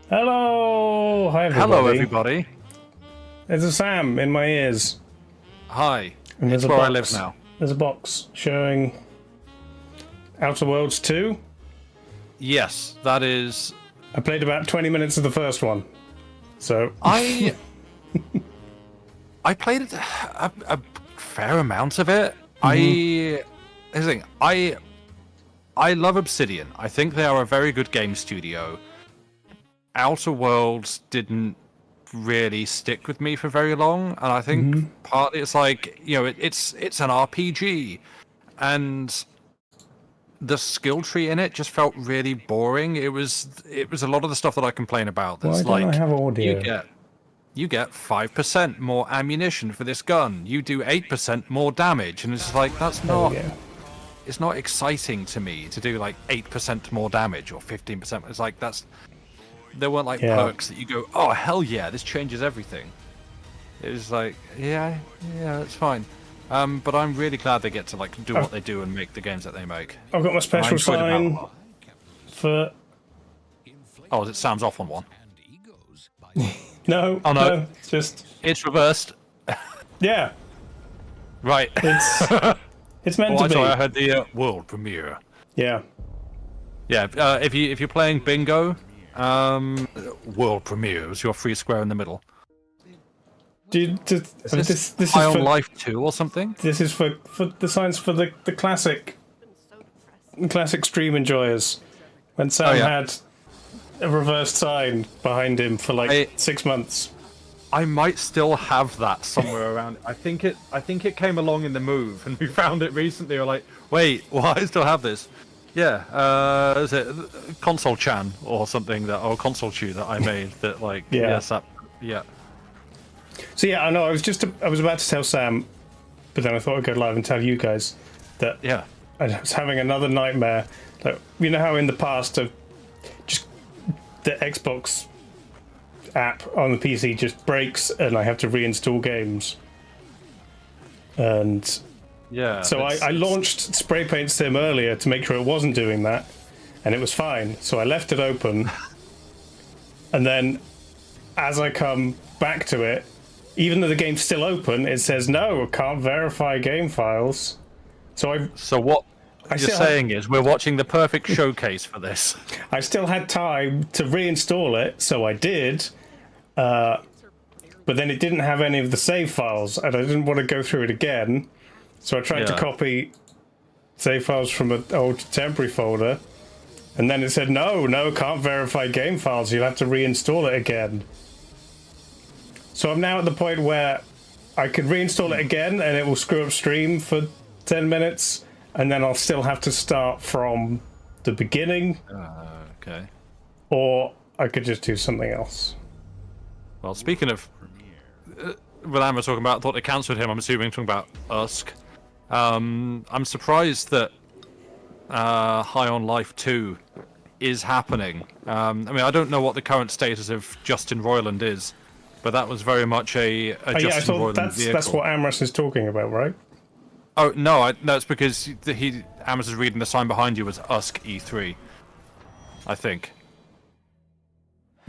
Hello! Hi, everybody. Hello, everybody. There's a Sam in my ears. Hi. And It's where I live now. There's a box showing Outer Worlds 2. Yes, that is... I played about 20 minutes of the first one. So... I played a fair amount of it. Here's the thing. I love Obsidian. I think they are a very good game studio. Outer Worlds didn't really stick with me for very long, and I think partly it's like, you know, it's an RPG, and the skill tree in it just felt really boring. It was a lot of the stuff that I complain about. That's Why don't I have audio? You get 5% more ammunition for this gun. You do 8% more damage, and it's like that's not. It's not exciting to me to do like 8% more damage or 15%. It's like there weren't like perks that you go, oh hell yeah, this changes everything. It was like, yeah, it's fine. But I'm really glad they get to like do what they do and make the games that they make. I've got my special sign for... Oh, it sounds off on one. No, oh no, no, just... It's reversed. Yeah. Right. It's meant to be. I heard the world premiere. Yeah. Yeah, if you're playing bingo, world premiere is your free square in the middle. This is High for on Life 2 or something? This is for the signs for the classic stream enjoyers. When Sam had a reversed sign behind him for like 6 months. I might still have that somewhere around. I think it came along in the move, and we found it recently. We're like, wait, why I still have this? Yeah, is it Console Chan or something or Console Chew that I made that like So yeah, I know. I was about to tell Sam, but then I thought I'd go live and tell you guys that I was having another nightmare. Like, you know how in the past just the Xbox app on the PC just breaks and I have to reinstall games. And so I launched Spray Paint Sim earlier to make sure it wasn't doing that, and it was fine. So I left it open, and then as I come back to it, even though the game's still open, it says no, can't verify game files. So what you're saying is we're watching the perfect showcase for this. I still had time to reinstall it, so I did. But then it didn't have any of the save files, and I didn't want to go through it again. So I tried to copy save files from an old temporary folder, and then it said, no, can't verify game files, you'll have to reinstall it again. So I'm now at the point where I can reinstall it again, and it will screw up stream for 10 minutes, and then I'll still have to start from the beginning. Okay. Or I could just do something else. Well, speaking of... when I was talking about, I thought they cancelled him, I'm assuming talking about Usk. I'm surprised that High on Life 2 is happening. I mean, I don't know what the current status of Justin Roiland is, but that was very much a Justin Roiland vehicle. That's what Amras is talking about, right? Oh, no, no, it's because Amras is reading the sign behind you as Usk E3, I think.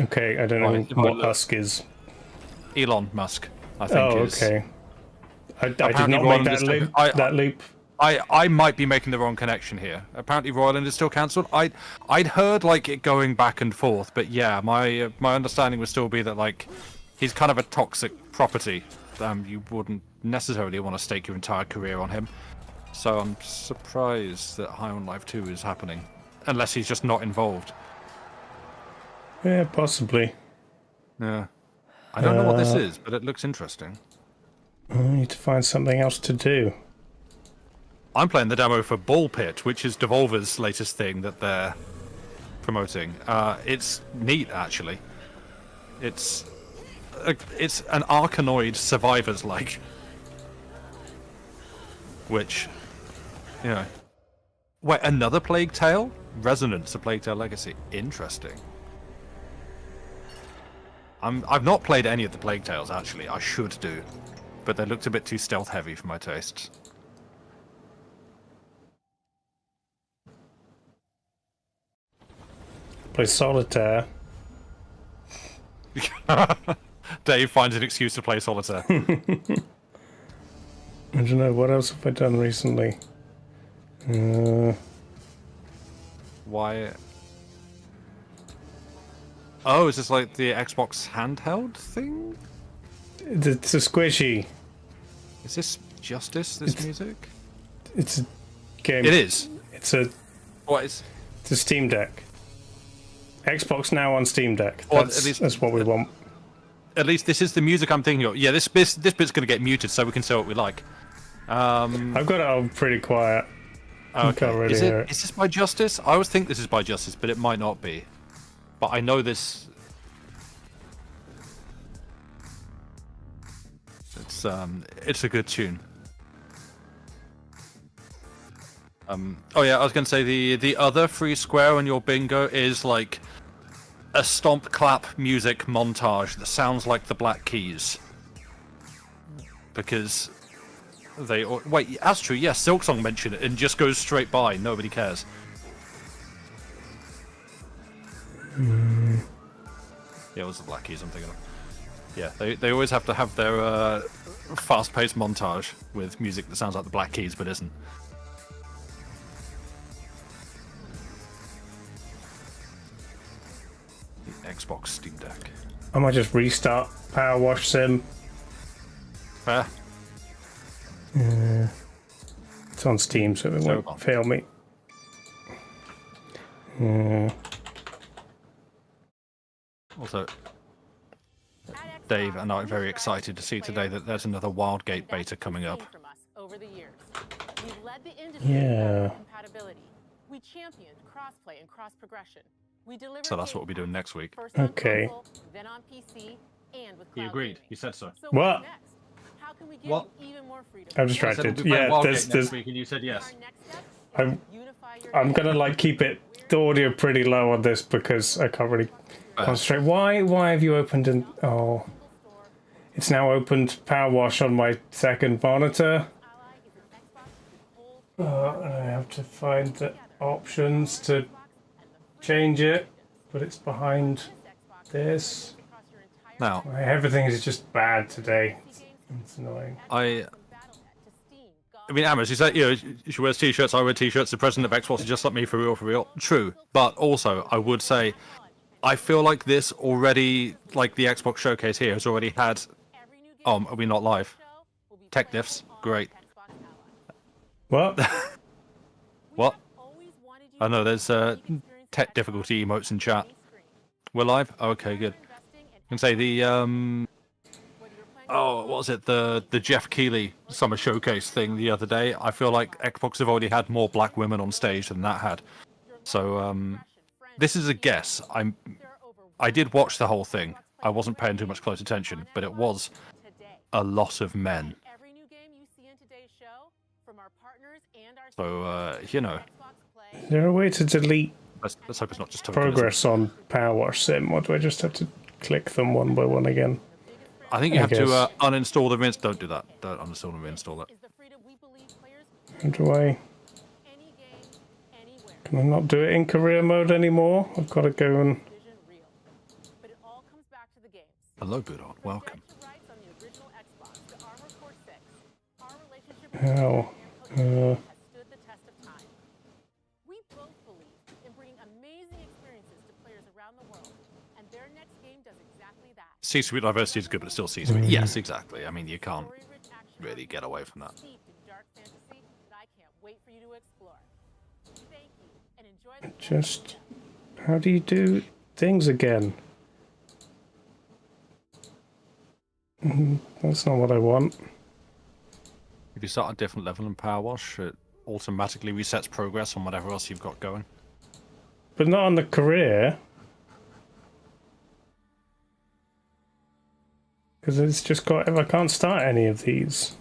Okay, I don't know what Usk is. Elon Musk, I think. Oh, okay. I did not make that loop. I might be making the wrong connection here. Apparently, Roiland is still cancelled. I'd heard like it going back and forth, but yeah, my understanding would still be that like he's kind of a toxic property. You wouldn't necessarily want to stake your entire career on him. So I'm surprised that High on Life 2 is happening, unless he's just not involved. Yeah, possibly. Yeah. I don't know what this is, but it looks interesting. I need to find something else to do. I'm playing the demo for Ball Pit, which is Devolver's latest thing that they're promoting. It's neat, actually. It's an Arkanoid Survivors-like. Which, you know... Wait, another Plague Tale? Resonance of Plague Tale Legacy. Interesting. I've not played any of the Plague Tales, actually. I should do. But they looked a bit too stealth-heavy for my tastes. Play Solitaire. Dave finds an excuse to play solitaire. I don't know, what else have I done recently? Why? Oh, is this like the Xbox handheld thing? It's a squishy. Is this Justice, this music? It's a game. It is. It's a Steam Deck. Xbox Now on Steam Deck. That's what we want. At least this is the music I'm thinking of. Yeah, this bit's going to get muted so we can say what we like. I've got it on pretty quiet. Okay. Can't really hear it. Is this by Justice? I always think this is by Justice, but it might not be. But I know this. It's a good tune. Oh yeah, I was going to say the other free square on your bingo is like a stomp clap music montage that sounds like the Black Keys. Because they wait, that's true. Yes, Silksong mentioned it and just goes straight by. Nobody cares. Yeah, it was the Black Keys I'm thinking of. Yeah, they always have to have their fast-paced montage with music that sounds like the Black Keys but isn't. The Xbox Steam Deck. I might just restart Power Wash Sim. Fair. It's on Steam, so it won't fail me. Also, Dave and I are very excited to see today that there's another Wildgate beta coming up. Yeah. We championed crossplay and cross progression. So that's what we'll be doing next week. Okay. Then on PC and with He agreed. He said so. What? How can we give What? you even more freedom? I'm I said we'll distracted. be playing Yeah, Wildgate there's. next week, and you said yes. I'm gonna like keep it the audio pretty low on this because I can't really concentrate. Why have you opened an it's now opened Power Wash on my second monitor. And I have to find the options to change it, but it's behind this. Now, Everything is just bad today. It's annoying. I mean, Amos, you said, she wears t-shirts, I wear t-shirts, the president of Xbox is just like me, for real. True. But also, I would say, I feel like this already, like the Xbox showcase here, has already had, are we not live? Tech diffs, great. What? What? I know, there's tech difficulty emotes in chat. We're live? Okay, good. I can say the, what was it? The Jeff Keighley summer showcase thing the other day. I feel like Xbox have already had more black women on stage than that had. So this is a guess. I did watch the whole thing. I wasn't paying too much close attention, but it was a lot of men. So Is there a way to delete let's hope it's not just progress on Power Wash Sim, or do I just have to click them one by one again? I think you have to uninstall them. Don't do that. Don't uninstall them. Reinstall it. How do I? Can I not do it in career mode anymore? I've got to go and. Hello, Budon. Welcome. How? C-suite diversity is good, but it's still C-suite. Yes, exactly. I mean, you can't really get away from that. Just. How do you do things again? That's not what I want. If you start a different level in Power Wash, it automatically resets progress on whatever else you've got going. But not on the career. Because it's just got. I can't start any of these.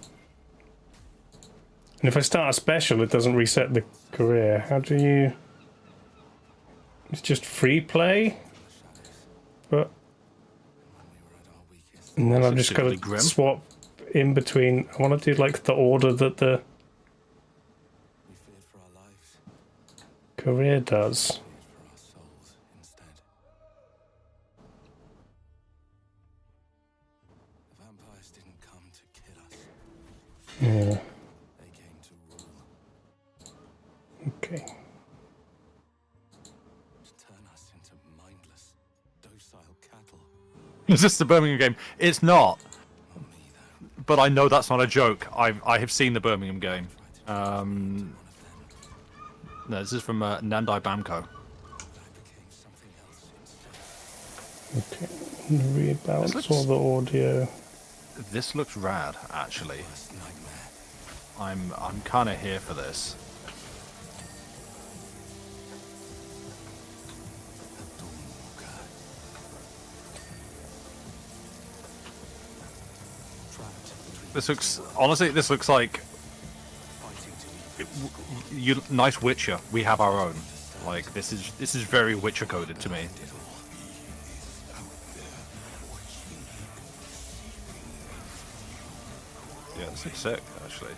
And if I start a special, it doesn't reset the career. How do you. It's just free play? But. And then I've just got to swap in between. I want to do like the order that the career does. Yeah. Okay. Turn us into mindless, docile cattle. Is this the Birmingham game? It's not. But I know that's not a joke. I have seen the Birmingham game. No, this is from Nandai Bamco. Okay. I'm gonna rebalance all the audio. This looks rad, actually. I'm kind of here for this. This looks, honestly, this looks like nice Witcher. We have our own. Like this is very Witcher coded to me. Yeah, this looks sick, actually.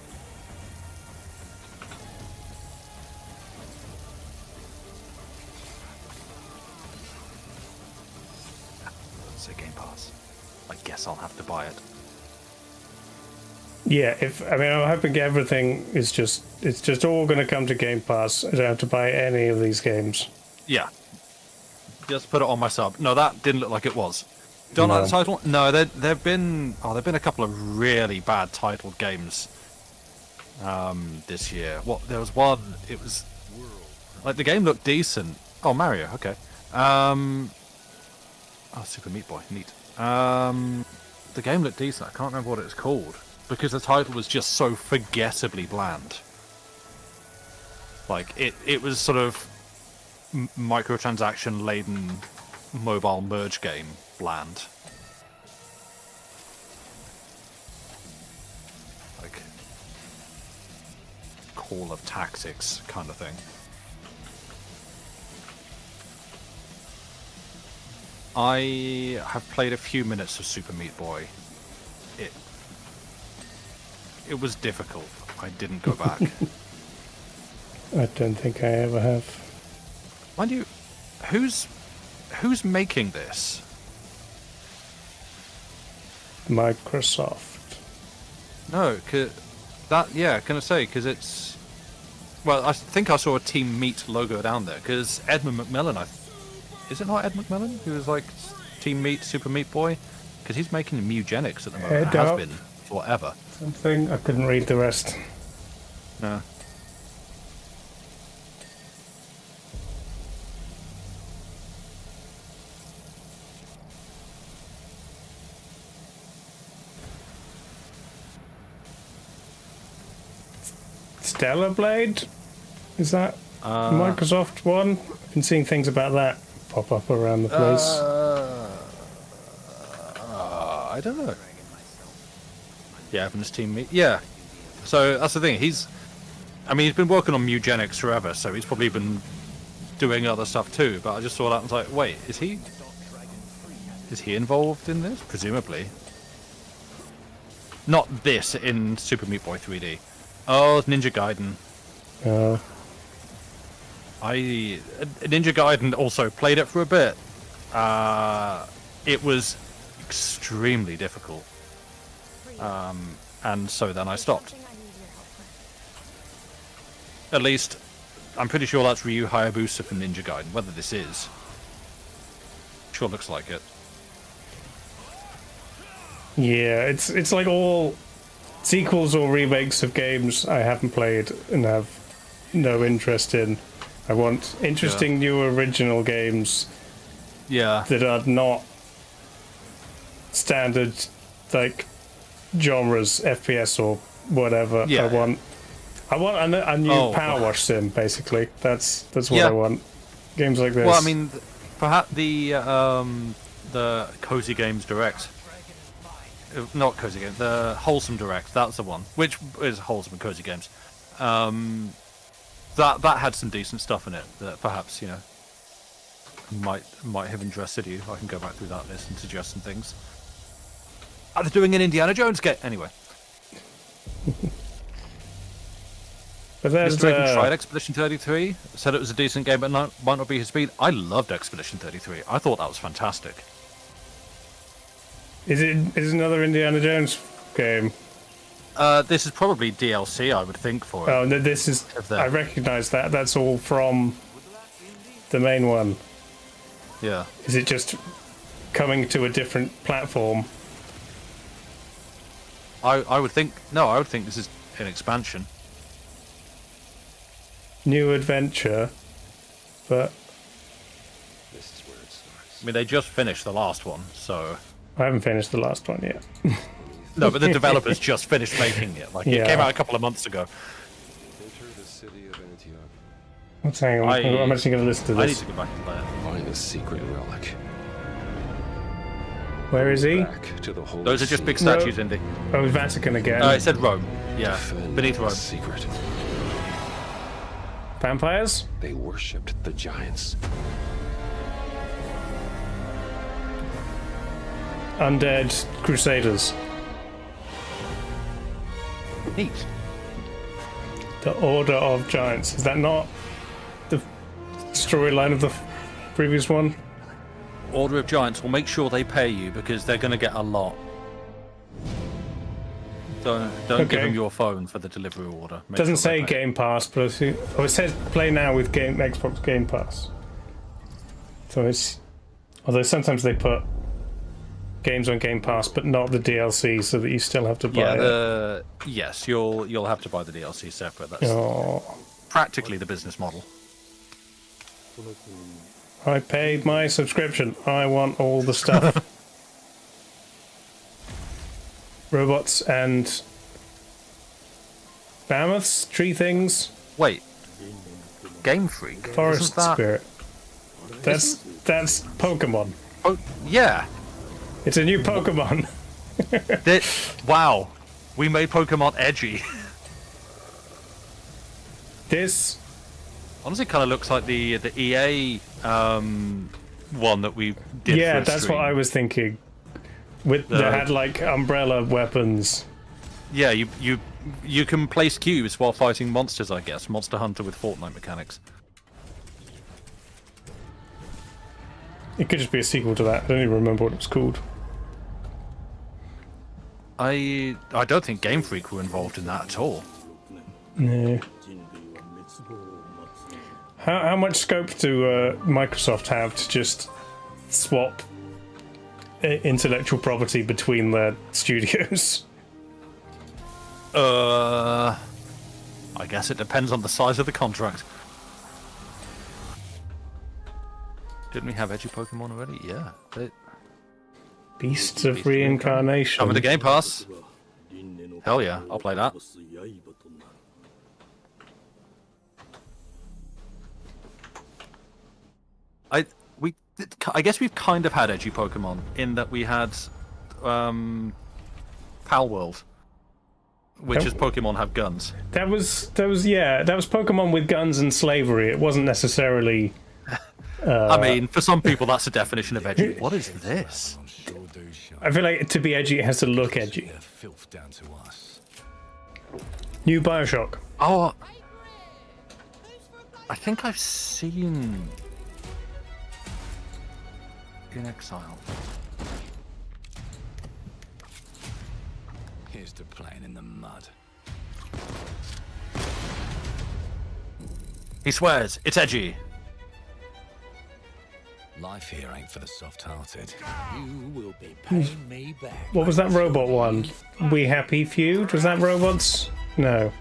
It's a Game Pass. I guess I'll have to buy it. Yeah, I'm hoping everything is it's just all going to come to Game Pass. I don't have to buy any of these games. Yeah. Just put it on my sub. No, that didn't look like it was. Don't like the title? No, there've been a couple of really bad titled games this year. There was one, it was like the game looked decent. Oh, Mario, okay. Oh, Super Meat Boy, neat. The game looked decent. I can't remember what it was called because the title was just so forgettably bland. Like it was sort of microtransaction laden mobile merge game bland. Like Call of Tactics kind of thing. I have played a few minutes of Super Meat Boy. It was difficult. I didn't go back. I don't think I ever have. Mind you, who's making this? Microsoft. No, can I say, because it's... Well, I think I saw a Team Meat logo down there, because Edmund McMillan, is it not Ed McMillan, who was like Team Meat, Super Meat Boy? Because he's making Mugenics at the moment, has been forever. Something, I couldn't read the rest. No. Stellar Blade? Is that Microsoft one? I've been seeing things about that pop up around the place. I don't know. Yeah, from his Team Meat. Yeah. So that's the thing. He's been working on Mugenics forever, so he's probably been doing other stuff too. But I just saw that and was like, wait, is he involved in this? Presumably. Not this in Super Meat Boy 3D. Oh, Ninja Gaiden. Oh. Ninja Gaiden also played it for a bit. It was extremely difficult. And so then I stopped. At least, I'm pretty sure that's Ryu Hayabusa from Ninja Gaiden. Whether this is. Sure looks like it. Yeah, it's like all sequels or remakes of games I haven't played and have no interest in. I want interesting new original games that are not standard like genres, FPS or whatever. I want a new Power Wash sim, basically. That's what I want. Games like this. Well, I mean, perhaps the Cozy Games Direct. Not Cozy Games, the Wholesome Direct, that's the one. Which is Wholesome and Cozy Games. That had some decent stuff in it that perhaps, might have interested you. I can go back through that list and suggest some things. Are they doing an Indiana Jones game? Anyway. But there's tried Expedition 33, said it was a decent game, but might not be his speed. I loved Expedition 33. I thought that was fantastic. Is it another Indiana Jones game? This is probably DLC, I would think, for it. Oh, no, this is... I recognise that. That's all from the main one. Yeah. Is it just coming to a different platform? I would think... No, I would think this is an expansion. New adventure, but... This is where it starts. I mean, they just finished the last one, so... I haven't finished the last one yet. No, but the developers just finished making it. Like, it came out a couple of months ago. Enter the city of Antioch. What's hang on? I'm actually going to listen to I need this. to go back and play it. Find a secret relic. Where is he? Back to the holy Those are just big see. statues, Indy. Oh, Vatican again. It said Rome. Yeah, Defend beneath the Rome. secret. Vampires? They worshipped the giants. Undead Crusaders. Neat. The Order of Giants. Is that not the storyline of the previous one? Order of Giants will make sure they pay you because they're going to get a lot. Don't give Okay. them your phone for the delivery order. Make Doesn't sure say they pay. Game Pass, but it says play now with Xbox Game Pass. So it's... Although sometimes they put games on Game Pass, but not the DLC, so that you still have to buy it. Yes, you'll have to buy the DLC separate. That's Oh, practically the business model. I paid my subscription. I want all the stuff. Robots and mammoths, tree things, Wait, Game Freak. forest Isn't that... spirit. That's Pokemon. Oh, yeah. It's a new Pokemon. Wow, we made Pokemon edgy. This Honestly, kind of looks like the EA one that we did. yeah, for a that's stream. what I was thinking. With that had like umbrella weapons. Yeah, you can place cubes while fighting monsters, I guess. Monster Hunter with Fortnite mechanics. It could just be a sequel to that. I don't even remember what it was called. I don't think Game Freak were involved in that at all. No. How much scope do Microsoft have to just swap intellectual property between their studios? I guess it depends on the size of the contract. Didn't we have edgy Pokemon already? Yeah. Beasts of Reincarnation. Come with the Game Pass. Hell yeah, I'll play that. I guess we've kind of had edgy Pokemon in that we had Pal World, which is Pokemon have guns. That was Pokemon with guns and slavery. It wasn't necessarily. I mean, for some people, that's the definition of edgy. What is this? I feel like to be edgy, it has to look edgy. They're filth down to us. New Bioshock. Oh, I think I've seen In Exile. Here's to playing in the mud. He swears it's edgy. Life here ain't for the soft-hearted. You will be paying me back. What was that robot one? We Happy Feud? Was that robots? No.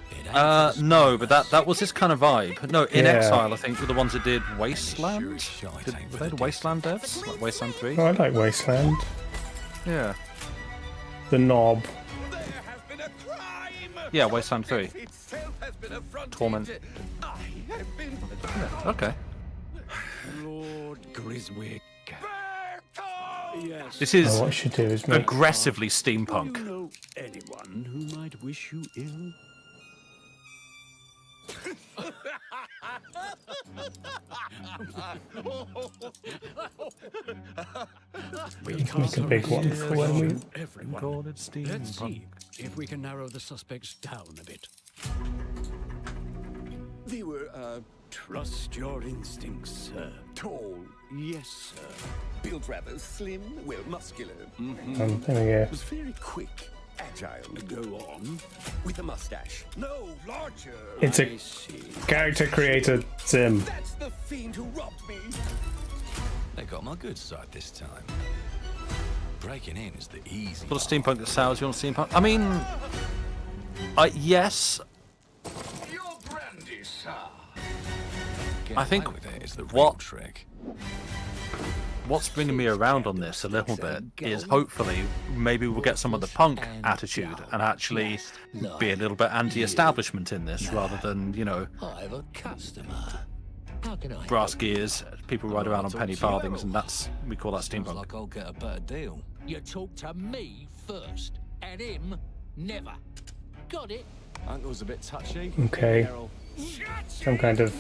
No, but that was this kind of vibe. No, In Yeah. Exile, I think, were the ones that did Wasteland. Sure as shite ain't Were for they the the Wasteland devs? Like Wasteland 3? Oh, I like Wasteland. Yeah. The Knob. Yeah, Wasteland 3. Torment. Okay. Lord Griswick. Yes. This Oh, is what I should do is make. aggressively steampunk. Know anyone who might wish you ill? Make a big one for when we. Everyone. Let's see if we can narrow the suspects down a bit. They were, trust your instincts, sir. Tall, yes, sir. Built rather slim, well, muscular. There we go. Was very quick. Agile. Go on. With a mustache. No, larger. It's a character creator sim. That's the fiend who robbed me. They got my good side this time. Breaking in is the easy. Got a steampunk that sells. You want a steampunk? I mean, yes. Your brandy, sir. Getting I think away with it is the real what- trick. What's bringing me around on this a little bit is hopefully maybe we'll get some of the punk attitude and actually be a little bit anti-establishment in this rather than, you know, I have a customer. How can I? brass gears, people ride around on penny farthings, and we call that Sounds steampunk. like I'll get a better deal. You talk to me first, and him never. Got it? Uncle's a bit touchy. Okay. Some kind of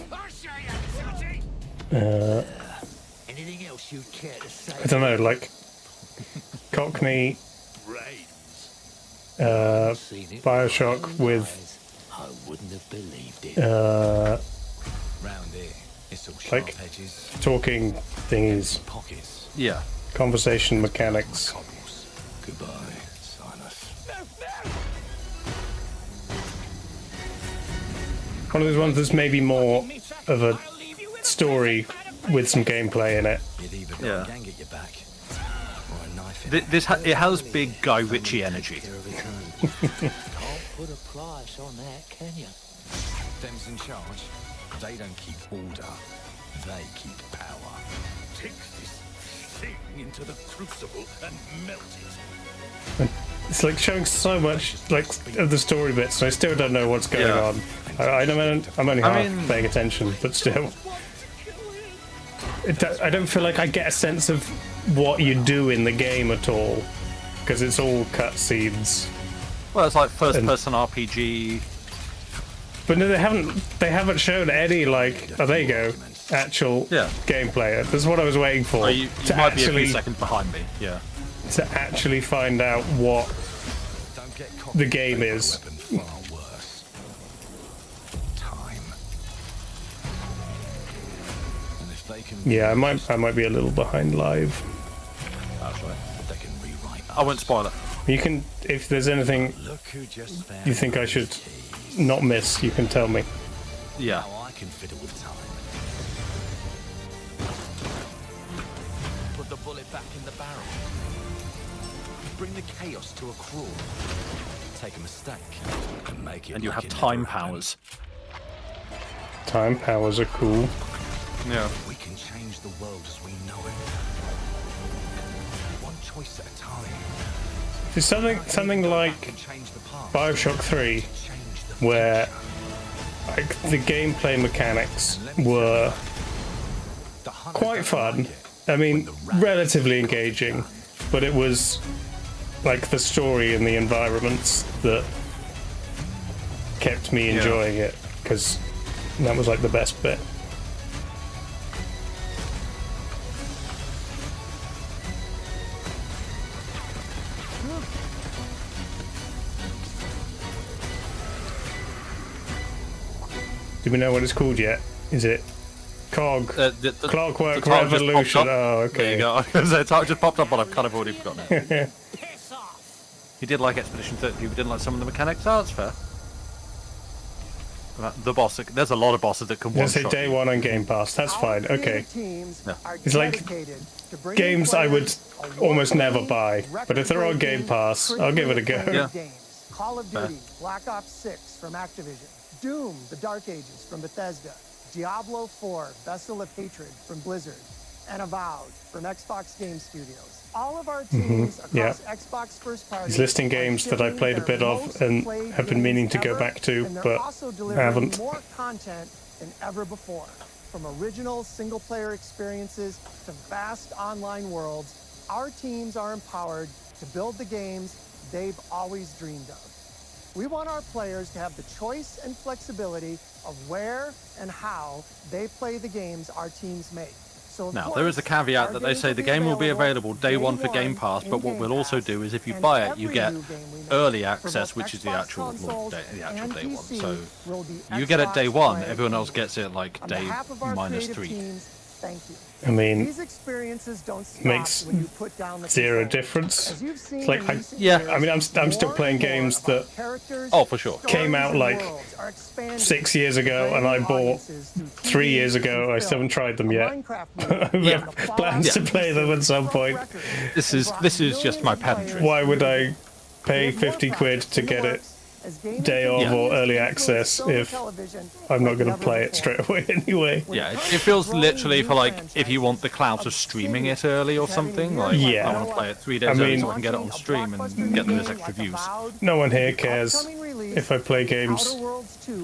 Anything else you'd care to say? I don't know, like Cockney Seen it Bioshock with my own with eyes. I wouldn't have believed it. Round here, it's all Like- sharp edges, talking thingies, pockets, Yeah. conversation mechanics. cobbles. Goodbye, Silas. One of those ones that's maybe more of a story with some gameplay in it. You'd either got Yeah. a gang at your back, or a knife in It has big Guy Ritchie energy. Care of its own. Can't put a price on that, can you? Them's in charge. They don't keep order. They keep power. Take this thing into the crucible and melt it. It's like showing so much like of the story bits, and I still don't know what's going Yeah. on. I'm only I half mean- paying attention, but still. I don't feel like I get a sense of what you do in the game at all, because it's all cutscenes. Well, it's like first-person RPG. But no, they haven't shown any like. Oh, there you go. Actual Yeah. gameplay. That's what I was waiting for. Oh, you to might be a actually few seconds behind me. Yeah. to actually find out what Don't get the game is. weapon far worse. Time. And if they can Yeah, I might be a little behind live. That's right. they can rewrite I won't spoil it. You can, if there's anything Look who just found you think I should not miss, you can tell me. Yeah. how I can fiddle with time. Put the bullet back in the barrel. Bring the chaos to a crawl. Take a mistake and make it. And you like have it time never happened. powers. Time powers are cool. Yeah. We can change the world as we know it. One choice at a time. There's something like Can change the past. Bioshock 3, Change the where like the gameplay mechanics were The hunter quite doesn't fun. like it. I mean, relatively engaging, but it was like the story and the environments that kept me enjoying it, because that was like the best bit. Do we know what it's called yet? Is it COG? The Clockwork the title just popped Revolution. up. Oh, okay. There you go. I was gonna say, the title just popped up, but I've kind of already forgotten it. Piss off! He did like Expedition 30, but didn't like some of the mechanics. Oh, that's fair. The boss, there's a lot of bosses that can Let's say one-shot day you. one on Game Pass. That's fine. Okay. Yeah. It's like games I would almost never buy, but if they're on Game Pass, I'll give it a go. Yeah. Games. Call of Duty, Black Ops 6 from Activision, Doom, The Dark Ages from Bethesda, Diablo 4, Vessel of Hatred from Blizzard, and Avowed from Xbox Game Studios. All of our teams across Xbox first party. He's listing are games that I shipping played a their bit of most and played have been meaning to go games back to, and they're but also delivering haven't. more content than ever before. From original single-player experiences to vast online worlds, our teams are empowered to build the games they've always dreamed of. We want our players to have the choice and flexibility of where and how they play the games our teams make. So of Now, course, there is a caveat our that they games say the game will be available day one for Game Pass, in but what Game we'll also Pass, do is if you and buy it, you every get new game we make early for access, both which is the Xbox actual consoles day and one. PC So will be you get it day Xbox one, Play everyone else enabled. gets it like On day behalf of our minus creative 3. teams, thank you. I mean, These experiences don't stop makes when you put down the zero controls. difference. As you've seen It's like, in recent yeah, years, I mean, I'm still more playing and more games of our that characters, Oh, for sure. came stories, out and like worlds are expanding, 6 years ago, and I bringing bought audiences through 3 years TV ago. and I still haven't film. tried them A yet. Minecraft I movie, have and the plans to Fallout play them at some broke point. records This and is brought this is just my millions of pantry. players Why would to I the pay We have more 50 quid projects to in the get it works as gaming day of continues or to early influence access film and if television I'm not like going to never play it before? straight away anyway? When Yeah, it it comes to feels growing literally new for like if you want the clout of franchises, streaming it Obsidian early or is having a something. year Like Yeah. I want to play it 3 days I early mean- so I can get it on stream and get those extra views. No one here cares if I play games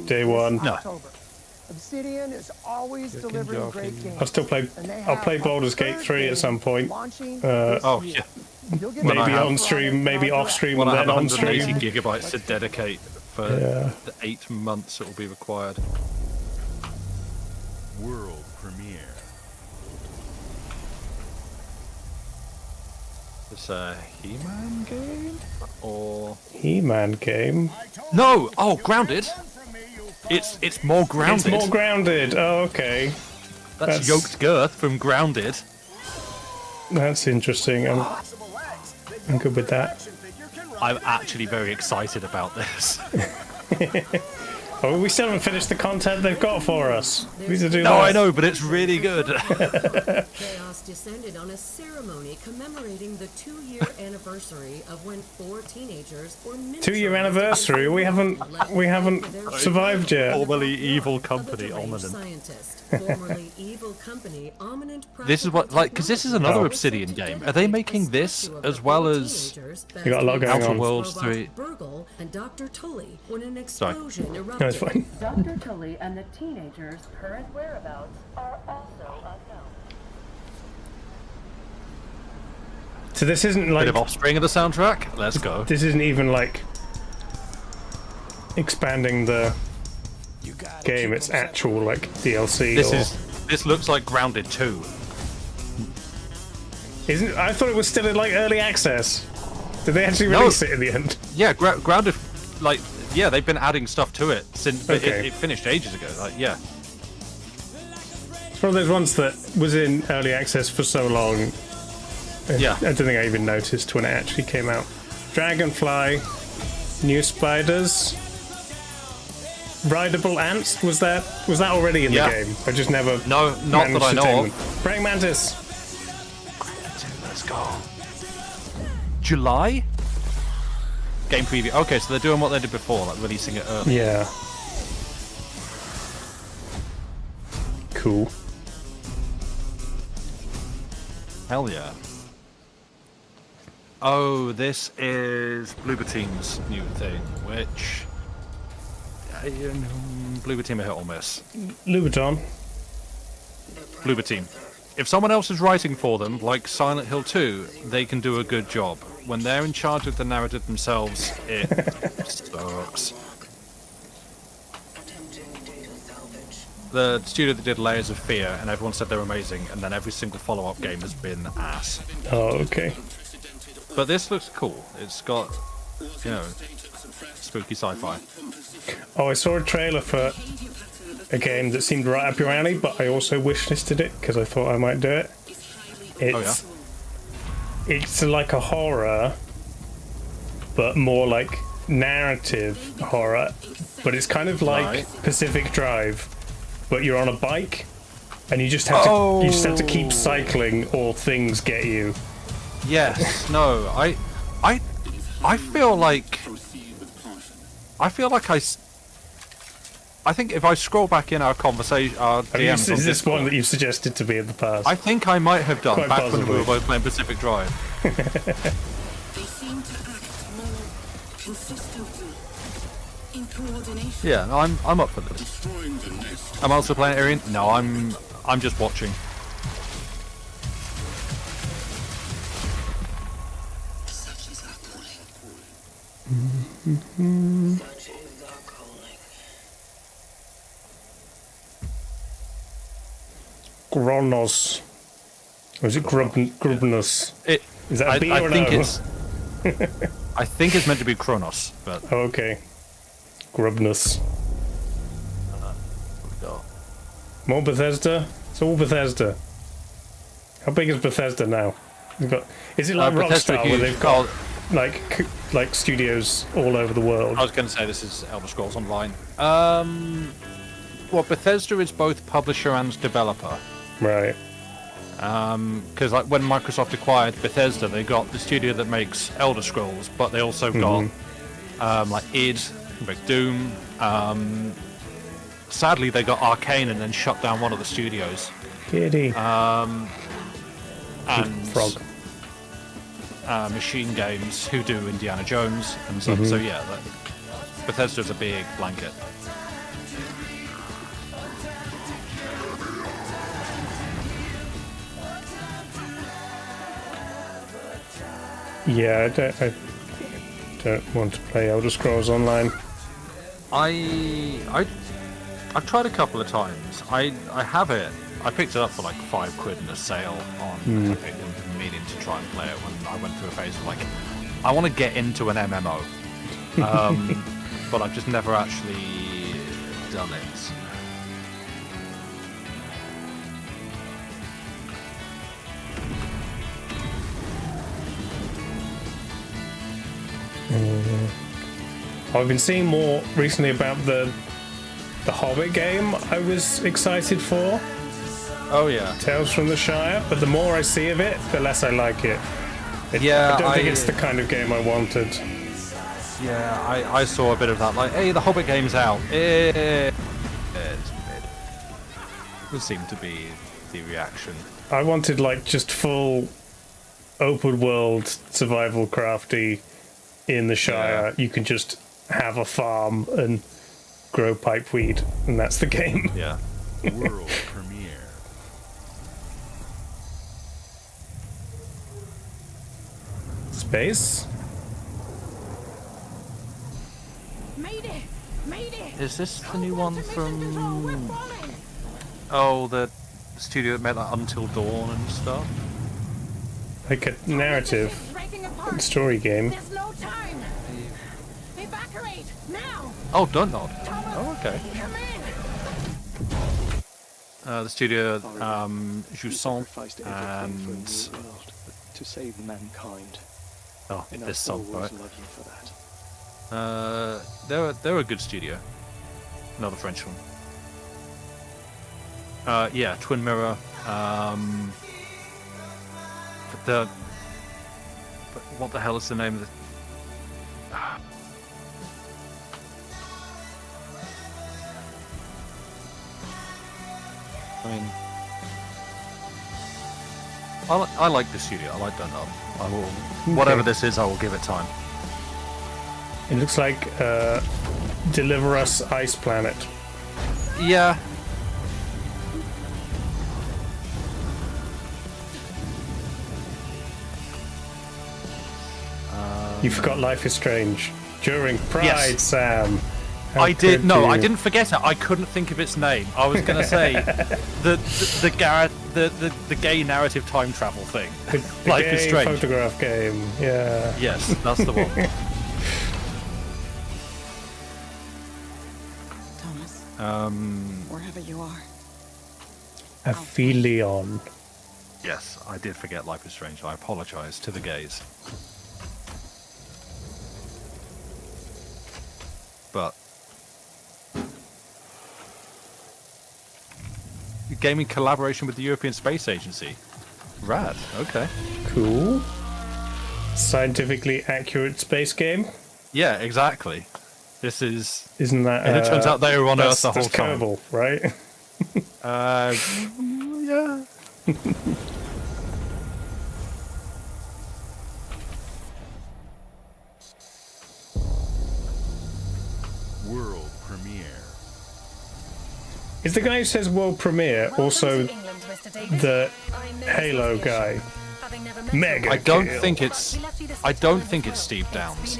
day one. No. Obsidian is always delivering great games. I'll still play. And they I'll play have a Baldur's Gate third 3 at game some point. launching this Oh year. yeah. You'll get When I Maybe have- on stream, maybe off stream, When and I have then on 180 stream. gigabytes to dedicate for Yeah. the 8 months it will be required. World premiere. It's a He-Man game or He-Man game. no? Oh, Grounded. It's more Grounded. It's more grounded. Oh, okay. That's Yoked Girth from Grounded. That's interesting. I'm good with that. I'm actually very excited about this. Oh, we still haven't finished the content they've got for us. We need to do No, that. I know, but it's really good. Chaos descended on a ceremony commemorating the 2-year anniversary of when 4 teenagers were 2-year anniversary. We haven't survived yet. Formerly evil company, Omnium. Formerly evil company, This is what, like, because this is another Oh. Obsidian game. Are they making this as well as You got a lot going Outer on. Worlds 3? Burgle and Dr. Tully when an Sorry. explosion No, erupted. it's fine. Dr. Tully and the teenagers' current whereabouts are also unknown. So this isn't Bit like of Offspring of the soundtrack? Let's go. this isn't even like expanding the game. It's actual like DLC. This looks like Grounded 2. Isn't? I thought it was still in like early access. Did they actually release it in the end? Yeah, Grounded, like, yeah, they've been adding stuff to it since but Okay. it finished ages ago. Like, yeah. It's one of those ones that was in early access for so long. Yeah. I don't think I even noticed when it actually came out. Dragonfly, new spiders, rideable ants. Was that already in Yeah. the game? I just never. No, not managed that I to know tame of. them. Praying mantis. Let's go. July? Game preview. Okay, so they're doing what they did before, like releasing it early. Yeah. Cool. Hell yeah. Oh, this is Bloober Team's new thing, which... Bloober Team are hit or miss. Louboutin. Bloober Team. If someone else is writing for them, like Silent Hill 2, they can do a good job. When they're in charge of the narrative themselves, it sucks. The studio that did Layers of Fear, and everyone said they're amazing, and then every single follow-up game has been ass. Oh, okay. But this looks cool. It's got, you know, spooky sci-fi. Oh, I saw a trailer for a game that seemed right up your alley, but I also wishlisted it because I thought I might do it. It's like a horror, but more like narrative horror. But it's kind of like Pacific Drive, but you're on a bike, and you just have to keep cycling, or things get you. Yes. No. I feel like I think if I scroll back in our conversation, our DMs on Is this Discord, one that you've suggested to me in the past? I think I might have done Quite back when we possibly. were both playing Pacific Drive. They seem to act more consistently in coordination. Yeah, no, I'm up for this. I'm also playing Arian. No, I'm just watching. Such is our calling. Such is our calling. Gronos. Or is it Grubnus? Is that a B or I think no? it's. I think it's meant to be Kronos, but Oh, okay. Grubnus. More Bethesda. It's all Bethesda. How big is Bethesda now? Is it like Bethesda Rockstar, where huge. they've got like studios all over the world? I was going to say this is Elder Scrolls Online. Well, Bethesda is both publisher and developer. Right. Because like when Microsoft acquired Bethesda, they got the studio that makes Elder Scrolls, but they also got like id, who makes Doom. Sadly, they got Arcane and then shut down one of the studios. Giddy. And Frog. Machine Games, who do Indiana Jones and stuff. So yeah, Bethesda's a big blanket. Yeah, I don't want to play Elder Scrolls Online. I've tried a couple of times. I have it. I picked it up for like £5 in a sale on. I picked it up meaning to try and play it when I went through a phase of like, I want to get into an MMO, but I've just never actually done it. I've been seeing more recently about the Hobbit game I was excited for. Oh yeah. Tales from the Shire, but the more I see of it, the less I like it. I don't think it's the kind of game I wanted. Yeah, I saw a bit of that, like, hey, the Hobbit game's out. It's mid. Would seem to be the reaction. I wanted like just full open world survival crafty in the Shire. You can just have a farm and grow pipeweed, and that's the game. Yeah. World premiere. Space? Mayday! Mayday! Is this the new one from... Oh, the studio that made like Until Dawn and stuff? Like a narrative story game. There's no time. Evacuate now. Oh, Don't Nod. Oh, okay. Come in. The studio, Jusant and... to save mankind. Oh, this song, right? Love you for that. They're a good studio. Another French one. Yeah, Twin Mirror. What the hell is the name of the? I mean, I like the studio. I like Dunlop. I will, whatever this is, I will give it time. It looks like Deliver Us Ice Planet. Yeah. You forgot Life is Strange during Pride, Yes. Sam. How I did. could No, you? I didn't forget it. I couldn't think of its name. I was going to say the gay narrative time travel thing. The Life gay is Strange. photograph game. Yeah. Yes, that's the one. Thomas, wherever you are. Aphelion. Yes, I did forget Life is Strange. I apologise to the gays. But gaming collaboration with the European Space Agency. Rad. Okay. Cool. Scientifically accurate space game. Yeah, exactly. This is. Isn't that? And it turns out they were on Earth the whole that's time. Kerbal, right? Yeah. World premiere. Is the guy who says world premiere also the Halo guy? Mega. I don't kill. think it's. I don't think it's Steve Downs.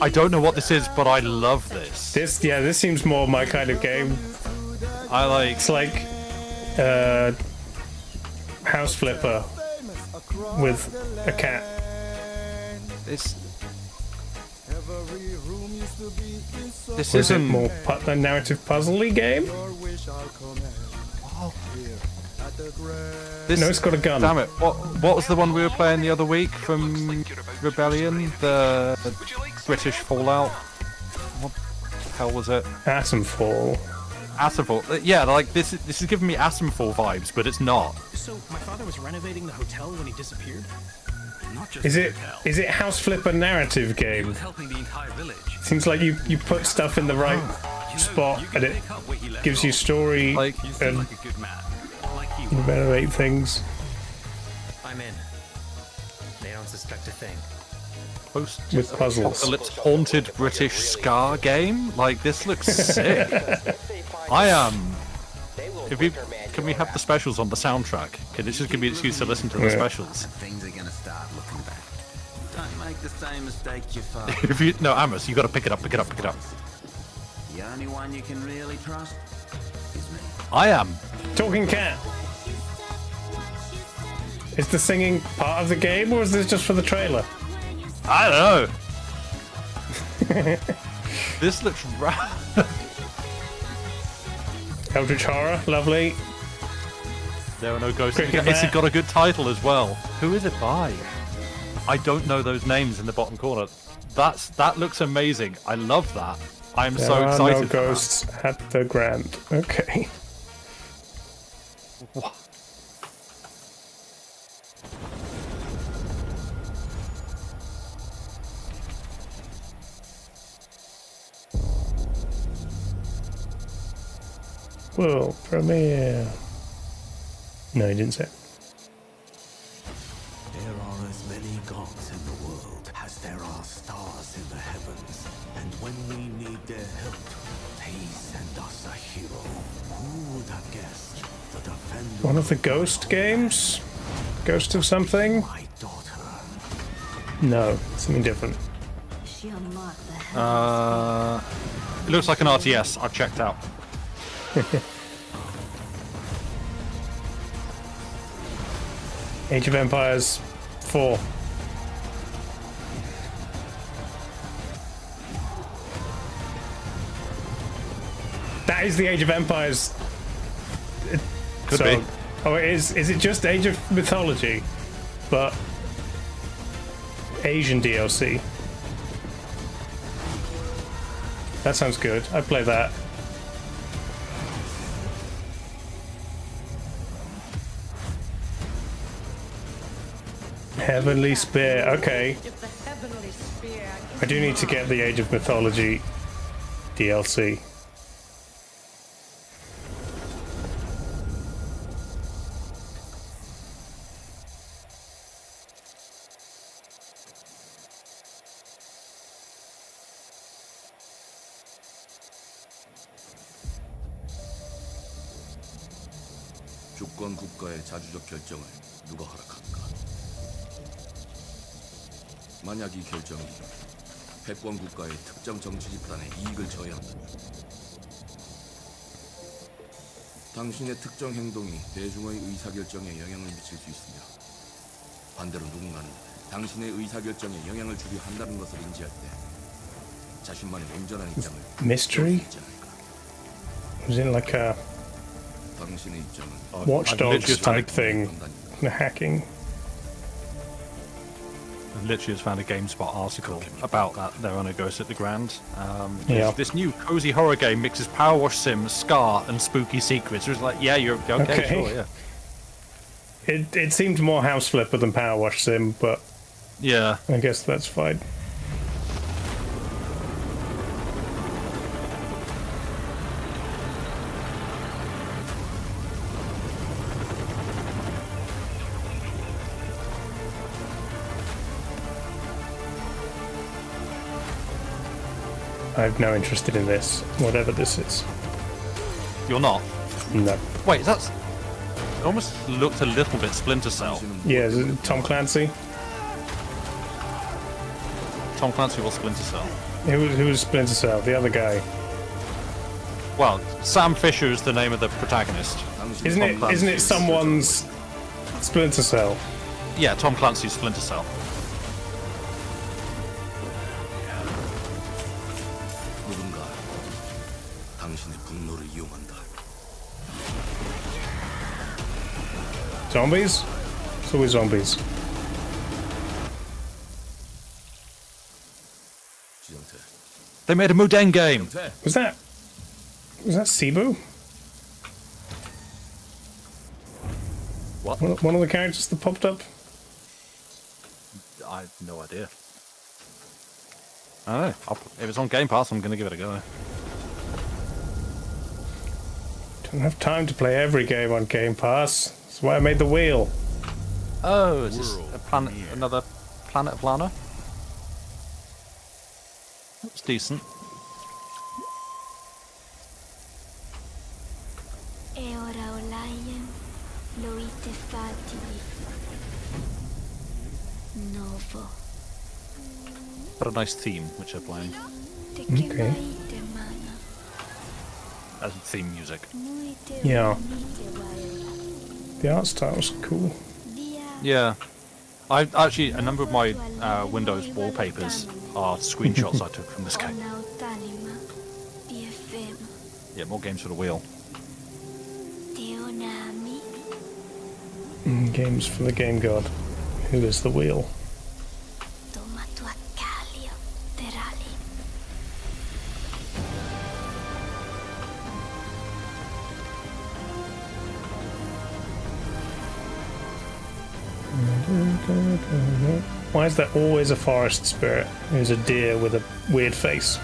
I don't know what this is, but I love this. This seems more my kind of game. I like. It's like House Flipper with a cat. It's. This Or is it isn't more narrative puzzly game? This, No, it's got a gun. Damn it! What was the one we were playing the other week from Rebellion? The British Fallout. What the hell was it? Atomfall. Atomfall. Yeah, like this is giving me Atomfall vibes, but it's not. So my father was renovating the hotel when he disappeared. Not just Is the it hotel. House Flipper narrative He game? was helping the entire village. Seems like you put stuff in the right spot and it Pick up where he left gives you off. story Like You seem and like a good man. Like he you was. renovate things. I'm in. They don't suspect a thing. With puzzles. Apocalypse haunted British Scar game. Like this looks sick. I am. Can we have the specials on the soundtrack? Can it just give me an excuse to listen to the Yeah. specials? Things are gonna start looking back. Don't make the same mistake your father. If you no, Amos, you got to pick it up. Pick it up. Pick it up. The only one you can really trust is me. I am. Talking cat. Is the singing part of the game or is this just for the trailer? I don't know. This looks rad. Eldritch Horror, lovely. There are no ghosts. Cricket It's bat. got a good title as well. Who is it by? I don't know those names in the bottom corner. That looks amazing. I love that. I'm There so are excited. no for that. ghosts at the Grand. Okay. What? World premiere. No, he didn't say it. There are as many gods in the world as there are stars in the heavens. And when we need their help, they send us a hero. Who would have guessed? The defender One of the Ghost games? Ghost of something? my daughter. No, something different. She unlocked the It looks like an RTS. I've checked out. Age of Empires 4. That is the Age of Empires. Could be. Oh, it is. Is it just Age of Mythology, but Asian DLC? That sounds good. I'd play that. Heavenly Spear. Okay. I do need to get the Age of Mythology DLC. 주권 국가의 자주적 결정을 누가 허락할까? 만약 이 결정이 패권 국가의 특정 정치 집단의 이익을 저해한다면 당신의 특정 행동이 대중의 의사결정에 영향을 미칠 수 있으며 반대로 누군가는 당신의 의사결정에 영향을 주려 한다는 것을 인지할 때 자신만의 온전한 입장을 Mystery? 있지 않을까? Was it like a 당신의 입장은 Watch I've Dogs literally type thing? 판단입니다. Hacking. I literally just found a GameSpot article about that. There are no ghosts at the Grand. Yeah. This new cozy horror game mixes Power Wash Sims, Scar, and spooky secrets. It was like, yeah, you're okay, Okay. sure, yeah. It seemed more House Flipper than Power Wash Sim, but Yeah. I guess that's fine. I have no interest in this, whatever this is. You're not. No. Wait, that's. It almost looked a little bit Splinter Cell. Yeah, is it Tom Clancy? Tom Clancy was Splinter Cell. Who was Splinter Cell? The other guy. Well, Sam Fisher is the name of the protagonist. Isn't it someone's Splinter Cell? Yeah, Tom Clancy's Splinter Cell. Zombies? It's always zombies. They made a Muden game. Was that Cebu? What? One of the characters that popped up? I have no idea. I don't know. If it's on Game Pass, I'm going to give it a go. Don't have time to play every game on Game Pass. That's why I made the wheel. Oh, is this another Planet of Lana? That's decent. But a nice theme, which they're playing. Okay. As theme music. Yeah. The art style's cool. Yeah. I actually, a number of my Windows wallpapers are screenshots I took from this game. Yeah, more games for the wheel. Games for the game god. Who is the wheel? Why is there always a forest spirit who's a deer with a weird face?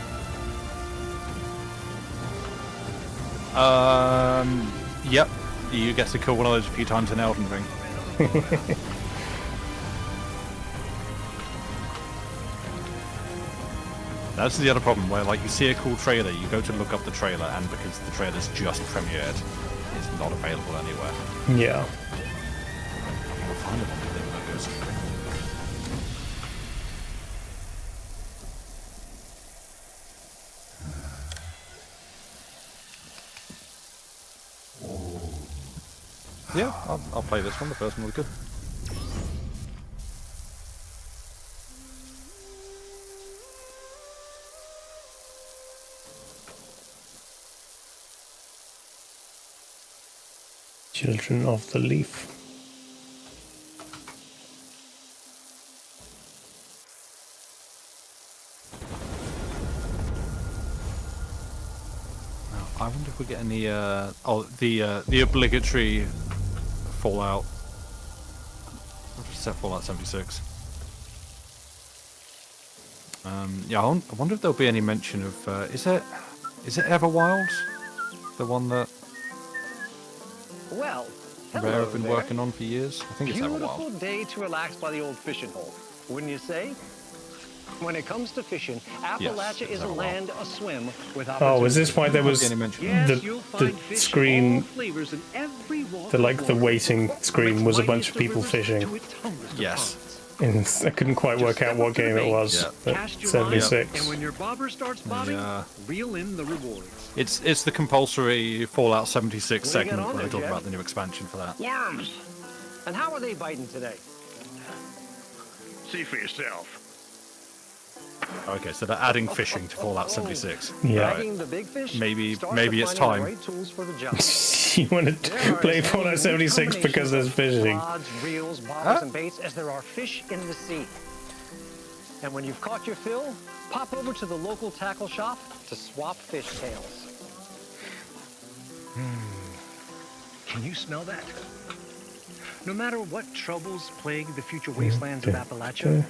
Yep. You get to kill one of those a few times in Elden Ring. That's the other problem, where like you see a cool trailer, you go to look up the trailer, and because the trailer's just premiered, it's not available anywhere. Yeah. I'll find it on the thing that goes. Yeah, I'll play this one. The first one was good. Children of the Leaf. I wonder if we get any. The obligatory Fallout. Set Fallout 76. Yeah, I wonder if there'll be any mention of. Is it Everwild? The one that Well, Rare have been working on for years. I think it's Everwild. Beautiful day to relax by the old fishing hole, wouldn't you say? When it comes to fishing, Appalachia is a land aswim with opportunity. Oh, is this why there was the screen, the waiting screen was a bunch of people fishing? Yes. And I couldn't quite work out what game it was, but 76. And when your bobber starts bobbing, reel in the rewards. It's the compulsory Fallout 76 segment where they talk about the new expansion for that. Worms! And how are they biting today? See for yourself. Okay, so they're adding fishing to Fallout 76. Yeah. Right. Maybe it's time. You want to play Fallout 76 because there's fishing? Rods, reels, bobbers, and baits as there are fish in the sea. And when you've caught your fill, pop over to the local tackle shop to swap fish tails. Can you smell that? No matter what troubles plague the future wastelands of Appalachia,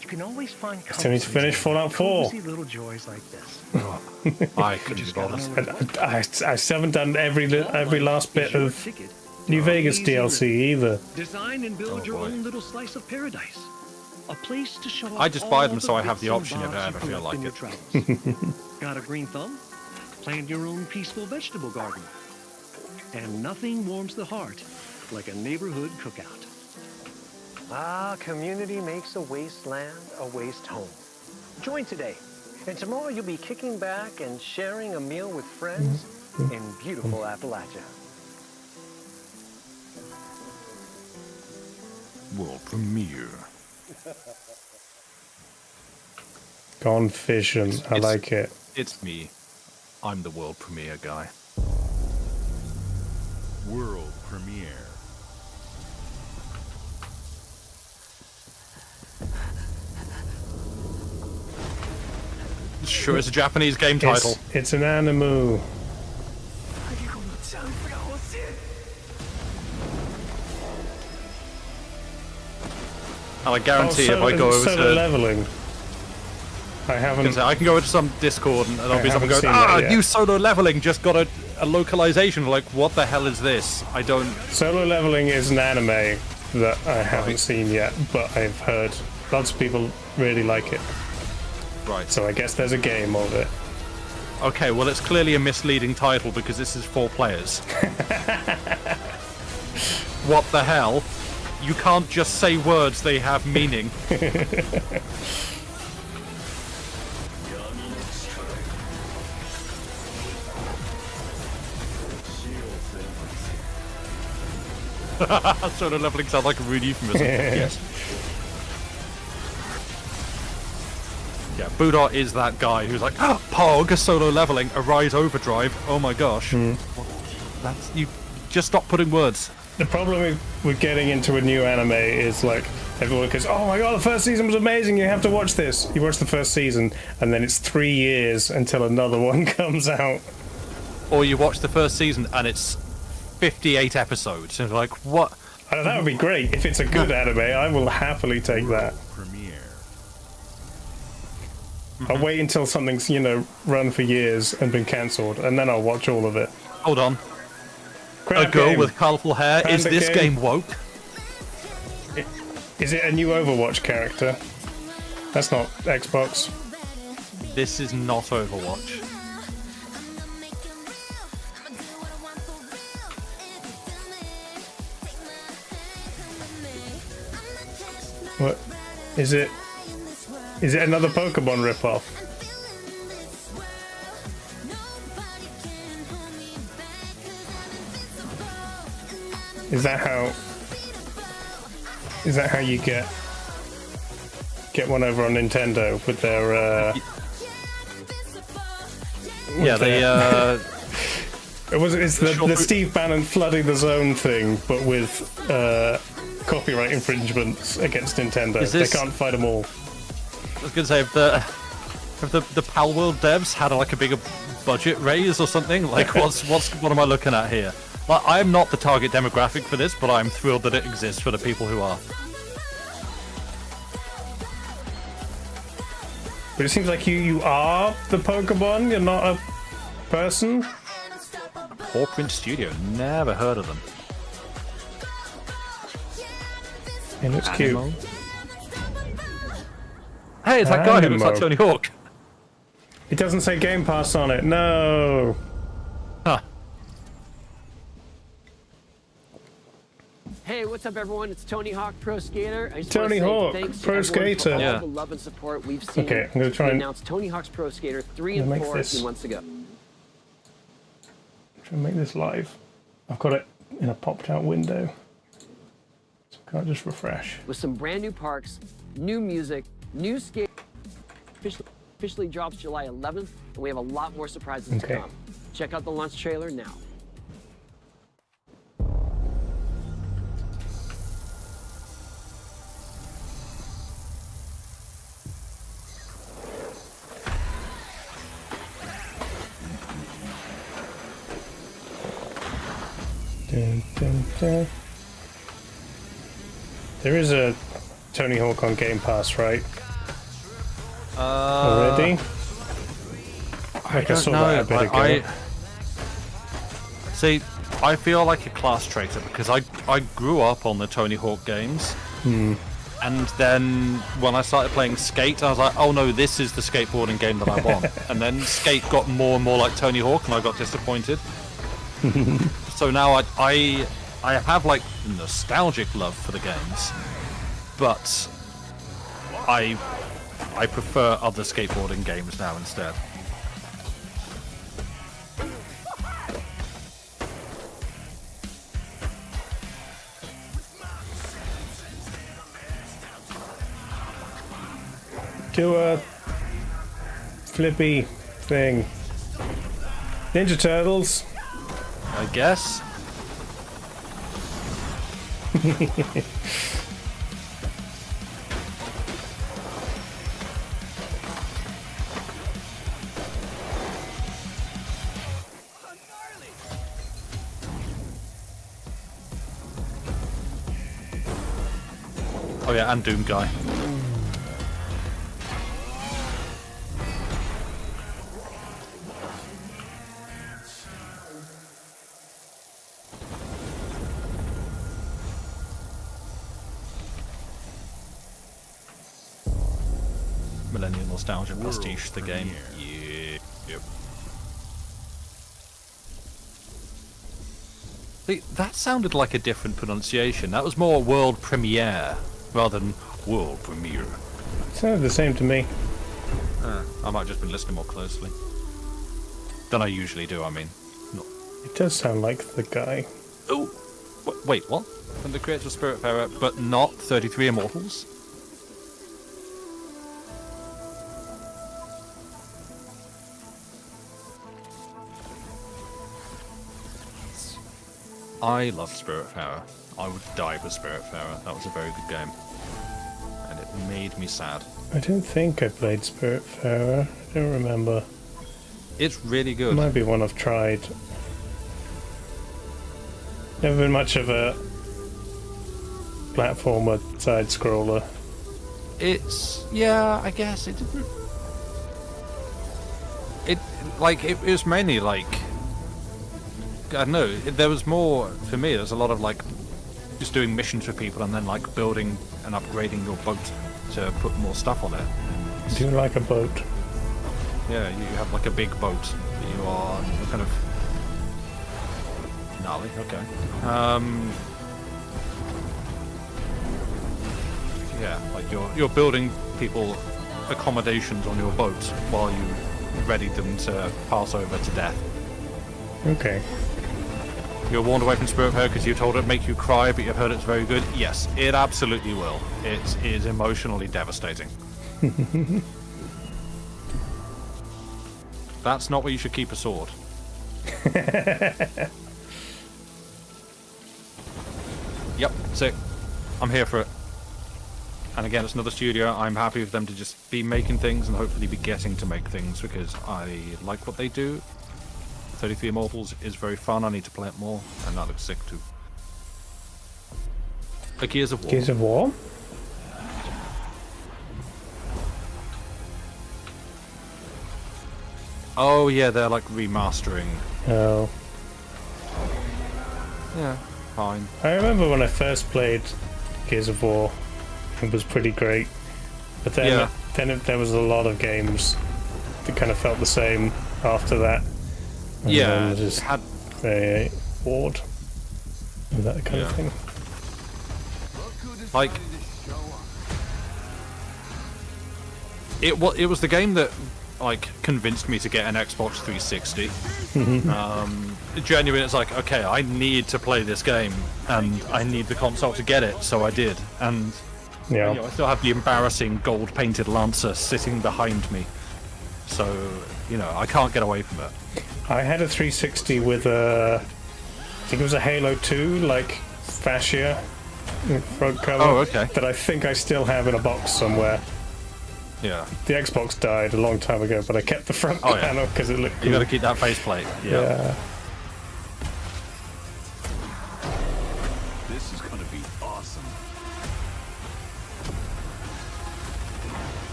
you can always find Still need to finish Fallout 4. little joys like this. I couldn't be bothered. I still haven't done every last bit of New Vegas DLC either. Design and build your own little slice of paradise. A place to show I just buy them so I have the option if I ever feel like it. Got a green thumb? Plant your own peaceful vegetable garden. And nothing warms the heart like a neighborhood cookout. Ah, community makes a wasteland a waste home. Join today, and tomorrow you'll be kicking back and sharing a meal with friends in beautiful Appalachia. World premiere. Gone fishing. I like it. It's me. I'm the world premiere guy. World premiere. sure it's a Japanese game title. It's an anime. And I guarantee if I go over Solo to Leveling. I can go into some Discord and there'll be someone going, new Solo Leveling just got a localization. Like, what the hell is this? I don't... Solo Leveling is an anime that I haven't seen yet, but I've heard lots of people really like it. Right. So I guess there's a game of it. Okay, well, it's clearly a misleading title because this is 4 players. What the hell? You can't just say words, they have meaning. Solo Leveling sounds like a rude euphemism. Yes. Yeah, Budar is that guy who's like, Pog, Solo Leveling, Arise Overdrive. Oh my gosh. That's, you just stop putting words. The problem with getting into a new anime is like everyone goes, oh my god, the first season was amazing, you have to watch this. You watch the first season and then it's 3 years until another one comes out. Or you watch the first season and it's 58 episodes and like, what? Oh, that would be great. If it's a good anime, I will happily take that. I'll wait until something's, run for years and been cancelled, and then I'll watch all of it. Hold on. A girl with colourful hair. Is this game woke? Is it a new Overwatch character? That's not Xbox. This is not Overwatch. What? Is it another Pokemon ripoff? Is that how you get one over on Nintendo with their it's the Steve Bannon flooding the zone thing, but with copyright infringements against Nintendo. They can't fight them all. I was gonna say if the Pal World devs had like a bigger budget raise or something, like what am I looking at here? Like, I am not the target demographic for this, but I'm thrilled that it exists for the people who are. But it seems like you are the Pokemon, you're not a person? Paw Print Studio, never heard of them. It looks cute. Hey, it's that guy who looks like Tony Hawk. It doesn't say Game Pass on it, no! Huh. Hey, what's up, everyone? It's Tony Hawk Pro Skater. I just Tony Hawk Pro Skater. For all the love and support we've seen. Okay, I'm gonna try and announce Tony Hawk's Pro Skater 3 and 4 a few months ago. Try and make this live. I've got it in a popped out window, so I can't just refresh. With some brand new parks, new music, new skate. Officially drops July 11th, and we have a lot more surprises to come. Check out the launch trailer now. Dun, dun, dun. There is a Tony Hawk on Game Pass, right? Already? I saw that a bit ago. See, I feel like a class traitor because I grew up on the Tony Hawk games. And then when I started playing Skate, I was like, oh no, this is the skateboarding game that I want. And then Skate got more and more like Tony Hawk, and I got disappointed. So now I have like nostalgic love for the games, but I prefer other skateboarding games now instead. Do a flippy thing. Ninja Turtles. I guess. Oh yeah, and Doom Guy. Millennial Nostalgia Pastiche, the game. Yeah. Yep. See, that sounded like a different pronunciation. That was more world premiere rather than world premiere. It sounded the same to me. I might have just been listening more closely than I usually do, I mean. Not. It does sound like the guy. Oh! Wait, what? From the creators of Spiritfarer, but not 33 Immortals? I loved Spiritfarer. I would die for Spiritfarer. That was a very good game. And it made me sad. I don't think I played Spiritfarer. I don't remember. It's really good. It might be one I've tried. Never been much of a platformer side-scroller. It's... yeah, I guess it didn't... It was mainly like... I don't know, there was more, for me, there's a lot of like, just doing missions for people and then like building and upgrading your boat to put more stuff on it. Do you like a boat? Yeah, you have like a big boat that you are kind of... gnarly, okay. Yeah, like you're building people accommodations on your boat while you ready them to pass over to death. Okay. You're warned away from Spiritfarer because you told it make you cry, but you've heard it's very good. Yes, it absolutely will. It is emotionally devastating. That's not where you should keep a sword. Yep, sick. I'm here for it. And again, it's another studio. I'm happy for them to just be making things and hopefully be getting to make things because I like what they do. 33 Immortals is very fun. I need to play it more, and that looks sick too. A Gears of War. Gears of War? Oh yeah, they're like remastering. Oh. Yeah, fine. I remember when I first played Gears of War, it was pretty great. But then, there was a lot of games that kind of felt the same after that. And yeah, just had very bored with that kind of thing. Like, it was the game that like convinced me to get an Xbox 360. Genuine, it's like, okay, I need to play this game, and I need the console to get it, so I did. And yeah, I still have the embarrassing gold-painted Lancer sitting behind me, so I can't get away from it. I had a 360 with I think it was a Halo 2, like fascia front cover. Oh, okay. That I think I still have in a box somewhere. Yeah. The Xbox died a long time ago, but I kept the front panel because it looked cool. You got to keep that faceplate. Yeah. This is gonna be awesome.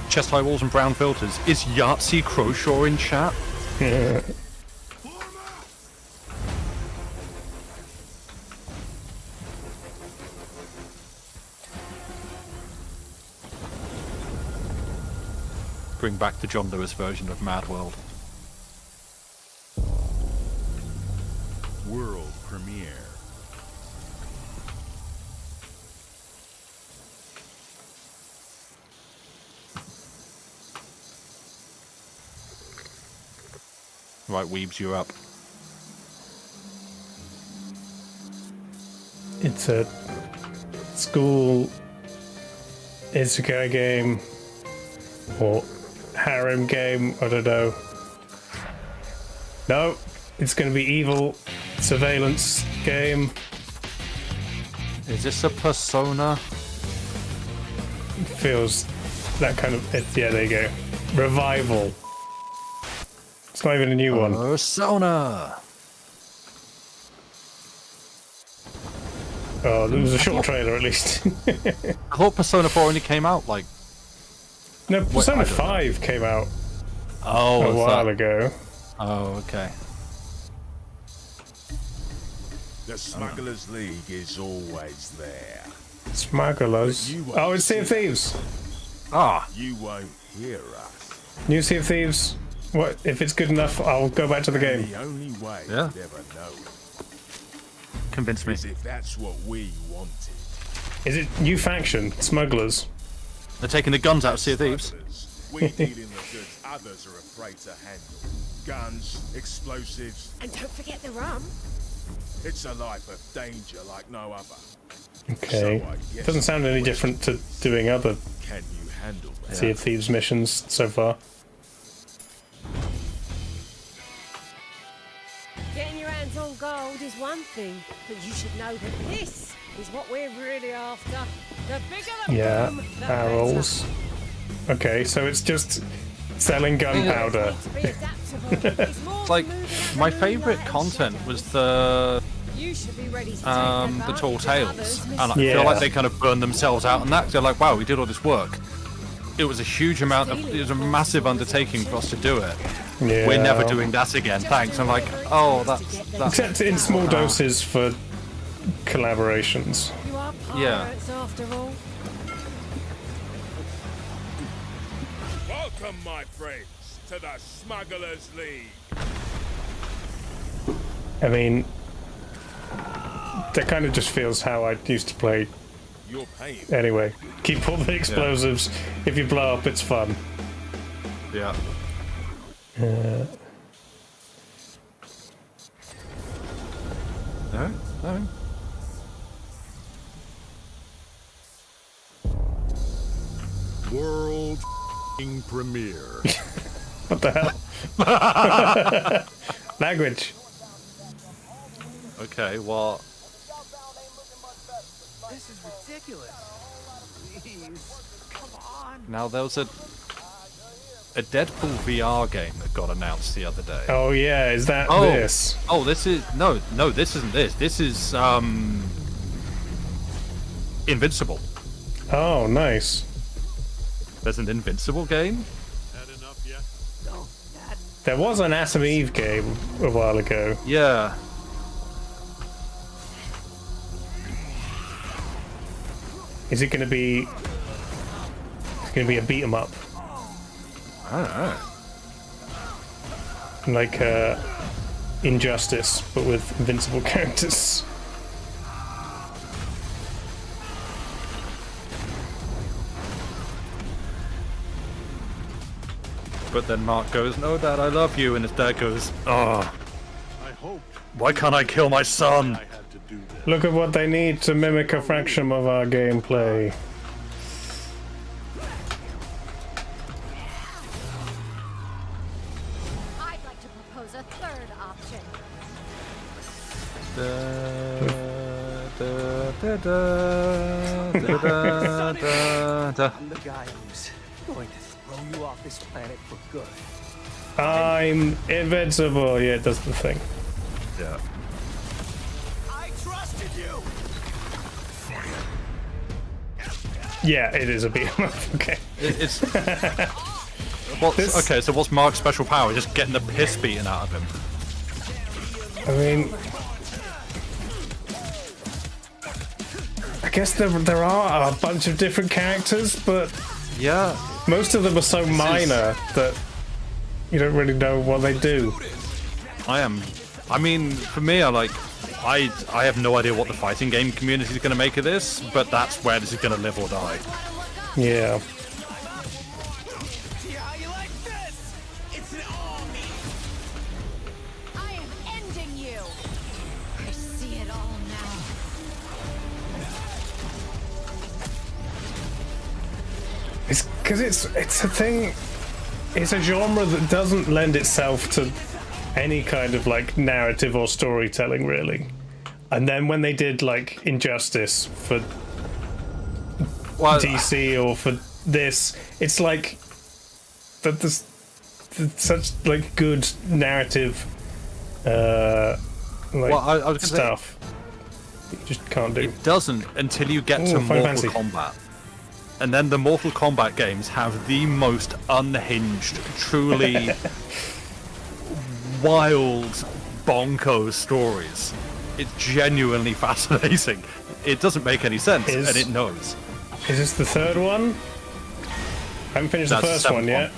Chest high walls and brown filters. Is Yahtzee Crowshaw in chat? Bring back the John Lewis version of Mad World. World premiere. Right, Weebs, you're up. It's a school isekai game or harem game, I don't know. No, it's going to be evil surveillance game. Is this a Persona? It feels that kind of... yeah, there you go. Revival. It's not even a new one. Persona! Oh, there was a short trailer at least. I thought Persona 4 only came out like. No, Persona 5 came out a while ago. Oh, okay. The Smugglers League is always there. Smugglers? Oh, it's Sea of Thieves. Ah. You won't hear us. New Sea of Thieves. What? If it's good enough, I'll go back to the game. The only way Yeah. you'd ever know Convince me. is if that's what we wanted. Is it new faction? Smugglers. They're taking the guns out of Sea of Thieves. We deal in the goods others are afraid to handle. Guns, explosives. And don't forget the rum. It's a life of danger like no other. Okay. Doesn't sound any different to doing other Can you handle that? Sea of Thieves missions so far. Getting your hands on gold is one thing, but you should know that this is what we're really after. The bigger the Yeah, room, the barrels. Okay, so it's just selling gunpowder. It's like my favorite content was the Tall Tales, and I feel like they kind of burned themselves out on that. They're like, wow, we did all this work. It was a huge amount of, it was a massive undertaking for us to do it. Yeah. We're never doing that again. Thanks. I'm like, oh, that's Except in small doses for collaborations. You are Yeah. pirates after all. Welcome, my friends, to the Smugglers League. I mean, that kind of just feels how I used to play. You're paying. Anyway, keep all the explosives. If you blow up, it's fun. Yeah. No? No. World premiere. What the hell? Language. Okay, well. This is ridiculous. Please, come on. Now there was a Deadpool VR game that got announced the other day. Oh yeah, is that Oh. this? Oh, this is no, this isn't this. This is Invincible. Oh, nice. There's an Invincible game. There was an Atom Eve game a while ago. Yeah. Is it going to be? It's going to be a beat 'em up, I don't know. like Injustice, but with invincible characters. But then Mark goes, "No, Dad, I love you," and his dad goes, "Oh, why can't I kill my son?" Look at what they need to mimic a fraction of our gameplay. I'd like to propose a third option. I'm the guy who's going to throw you off this planet for good. I'm invincible. Yeah, it does the thing. Yeah. I trusted you. Yeah, it is a beat 'em up. Okay. It's okay. So what's Mark's special power? Just getting the piss beaten out of him. I mean, I guess there are a bunch of different characters, but yeah, most of them are so minor that you don't really know what they do. I mean, for me, I have no idea what the fighting game community is going to make of this, but that's where this is going to live or die. Yeah. I am ending you. I see it all now. It's because it's a thing. It's a genre that doesn't lend itself to any kind of like narrative or storytelling, really. And then when they did like Injustice for DC or for this, it's like that. There's such like good narrative, like Well, I was gonna stuff. You just can't do. It doesn't until you get to Final Mortal Fantasy. Kombat. And then the Mortal Kombat games have the most unhinged, truly wild, bonkers stories. It's genuinely fascinating. It doesn't make any sense, and it knows. Is this the third one? I haven't finished the first one yet.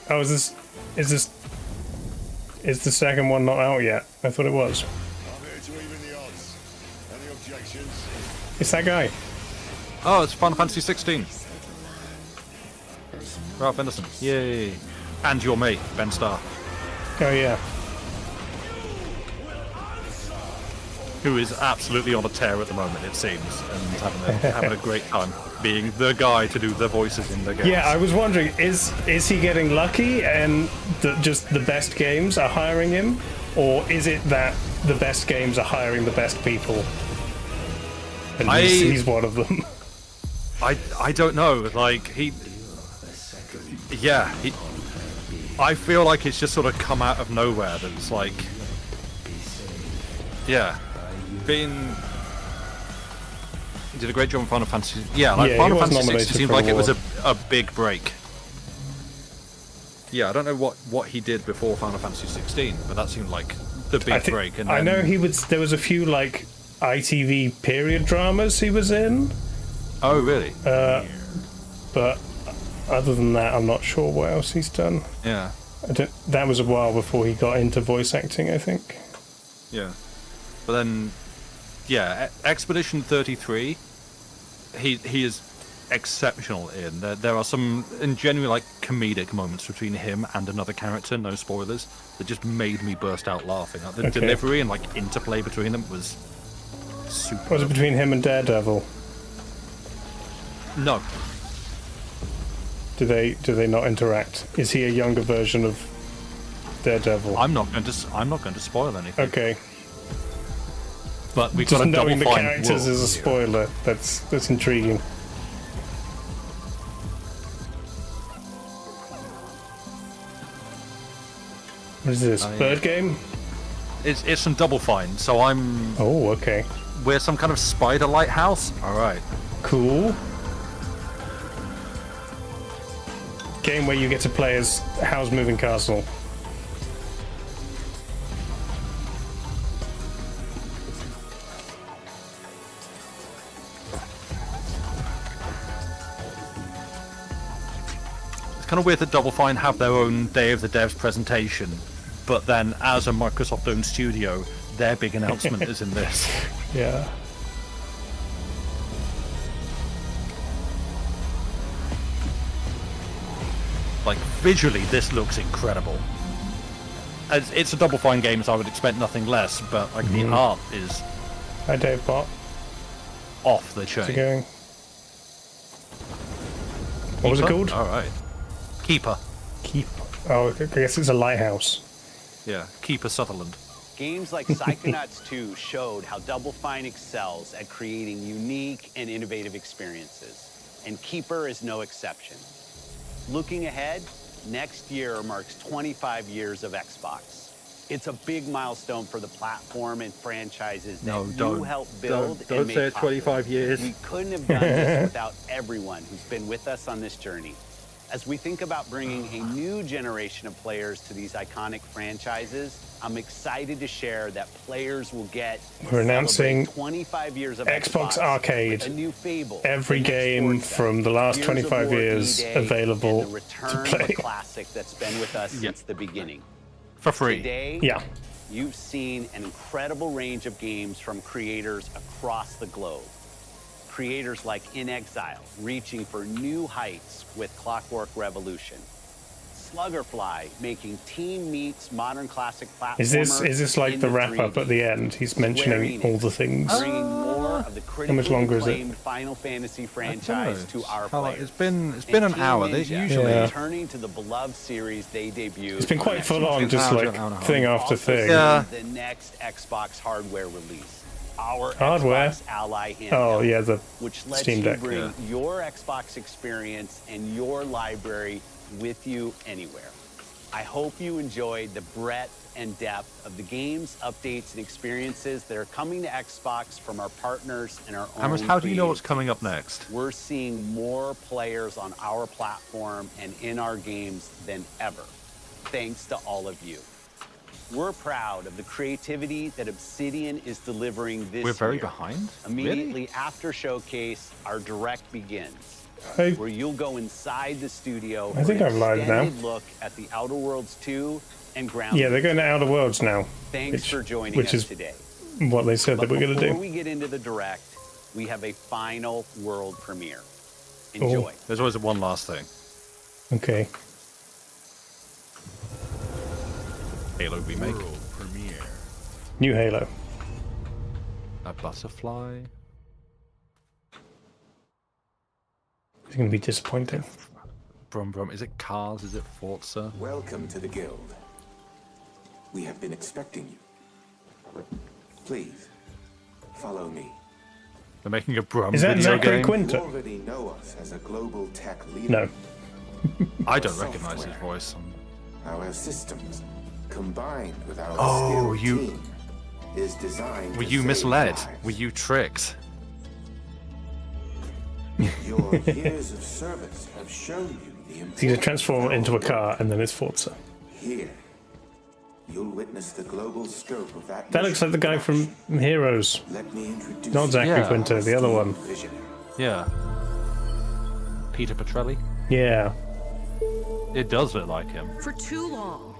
Oh, is the second one not out yet? I thought it was. It's that guy. Oh, it's Final Fantasy 16. Ralph Anderson. Yay. And your mate, Ben Starr. Oh, yeah. Who is absolutely on a tear at the moment, it seems, and having a great time being the guy to do the voices in the game. Yeah, I was wondering, is he getting lucky and just the best games are hiring him? Or is it that the best games are hiring the best people? And he's one of them. I don't know. Like, I feel like it's just sort of come out of nowhere. That it's like, yeah, he did a great job in Final Fantasy. Yeah, like Final Fantasy 16 seemed like it was a big break. Yeah, I don't know what he did before Final Fantasy 16, but that seemed like the big break. And I know there was a few like ITV period dramas he was in. Oh, really? But other than that, I'm not sure what else he's done. Yeah. That was a while before he got into voice acting, I think. Yeah. But then, yeah, Expedition 33, he is exceptional in. There are some genuine like comedic moments between him and another character, no spoilers, that just made me burst out laughing. Like, the delivery and like interplay between them was super. Was it between him and Daredevil? No. Do they not interact? Is he a younger version of Daredevil? I'm not going to spoil anything. Okay. But we've just got a knowing double the characters is a spoiler. That's intriguing. What is this? Bird game? It's some Double Fine. So I'm. Oh, okay. We're some kind of spider lighthouse. All right. Cool. Game where you get to play as Howl's Moving Castle. It's kind of weird that Double Fine have their own Day of the Devs presentation, but then as a Microsoft-owned studio, their big announcement is in this. Yeah. Like, visually, this looks incredible. It's a Double Fine game, so I would expect nothing less, but like the art is... Hi, Dave Bot. Off the chain. How's it going? What was it called? Alright. Keeper. Oh, I guess it's a lighthouse. Yeah, Keeper Sutherland. Games like Psychonauts 2 showed how Double Fine excels at creating unique and innovative experiences, and Keeper is no exception. Looking ahead, next year marks 25 years of Xbox. It's a big milestone for the platform and franchises that you helped build and make say possible. 25 years. We couldn't have done this without everyone who's been with us on this journey. As we think about bringing a new generation of players to these iconic franchises, I'm excited to share that players will get We're announcing 25 years of Xbox Arcade. a new Fable, Every game from the last 25 years available the return to of play. a classic that's been with us since the beginning. For free. Today, Yeah. you've seen an incredible range of games from creators across the globe. Creators like In Exile, reaching for new heights with Clockwork Revolution. Sluggerfly, making Teen Meets modern classic platformer. Is this like the wrap up at the end? He's mentioning all the things. Bringing more of the How much longer is it? critically acclaimed Final Fantasy franchise to our players. It's been an hour. They usually returning to the beloved series they debuted. It's been quite full on, just like thing after thing. The next Xbox hardware release. Our Hardware? Xbox Ally handheld, Oh yeah, the which lets Steam you Deck. bring your Xbox experience and your library with you anywhere. I hope you enjoyed the breadth and depth of the games, updates, and experiences that are coming to Xbox from our partners and our own Hammers, how do you know creators. what's coming up next? We're seeing more players on our platform and in our games than ever, thanks to all of you. We're proud of the creativity that Obsidian is delivering this year. We're very behind? Immediately after Showcase, our direct begins, where you'll go inside the studio I think for I'm an live now. extended look at the Outer Worlds 2 and Ground. Yeah, they're going to Outer Worlds now. Thanks for joining which us is today. what they said But that we're going to before do. we get into the direct, we have a final world premiere. Enjoy. There's always one last thing. Okay. Halo remake. World premiere. New Halo. A butterfly. It's going to be disappointing. Brum brum. Is it Cars? Is it Forza? Welcome to the Guild. We have been expecting you. Please, follow me. They're making a Brum Is that video Zachary game. Quinto? You already know us as a global tech leader. No. I don't recognize his voice. Our systems, combined with our Oh, skilled team, is designed Were to you save misled? lives. Were you tricked? Your years of service have shown you the It's either importance transform of into a our car work. and then it's Forza. Here, you'll witness the global scope of that. That looks like the guy from Heroes. Let me introduce Not Zachary Yeah. Quinto, the other one. Visionary. Yeah. Peter Petrelli? Yeah. It does look like him. For too long,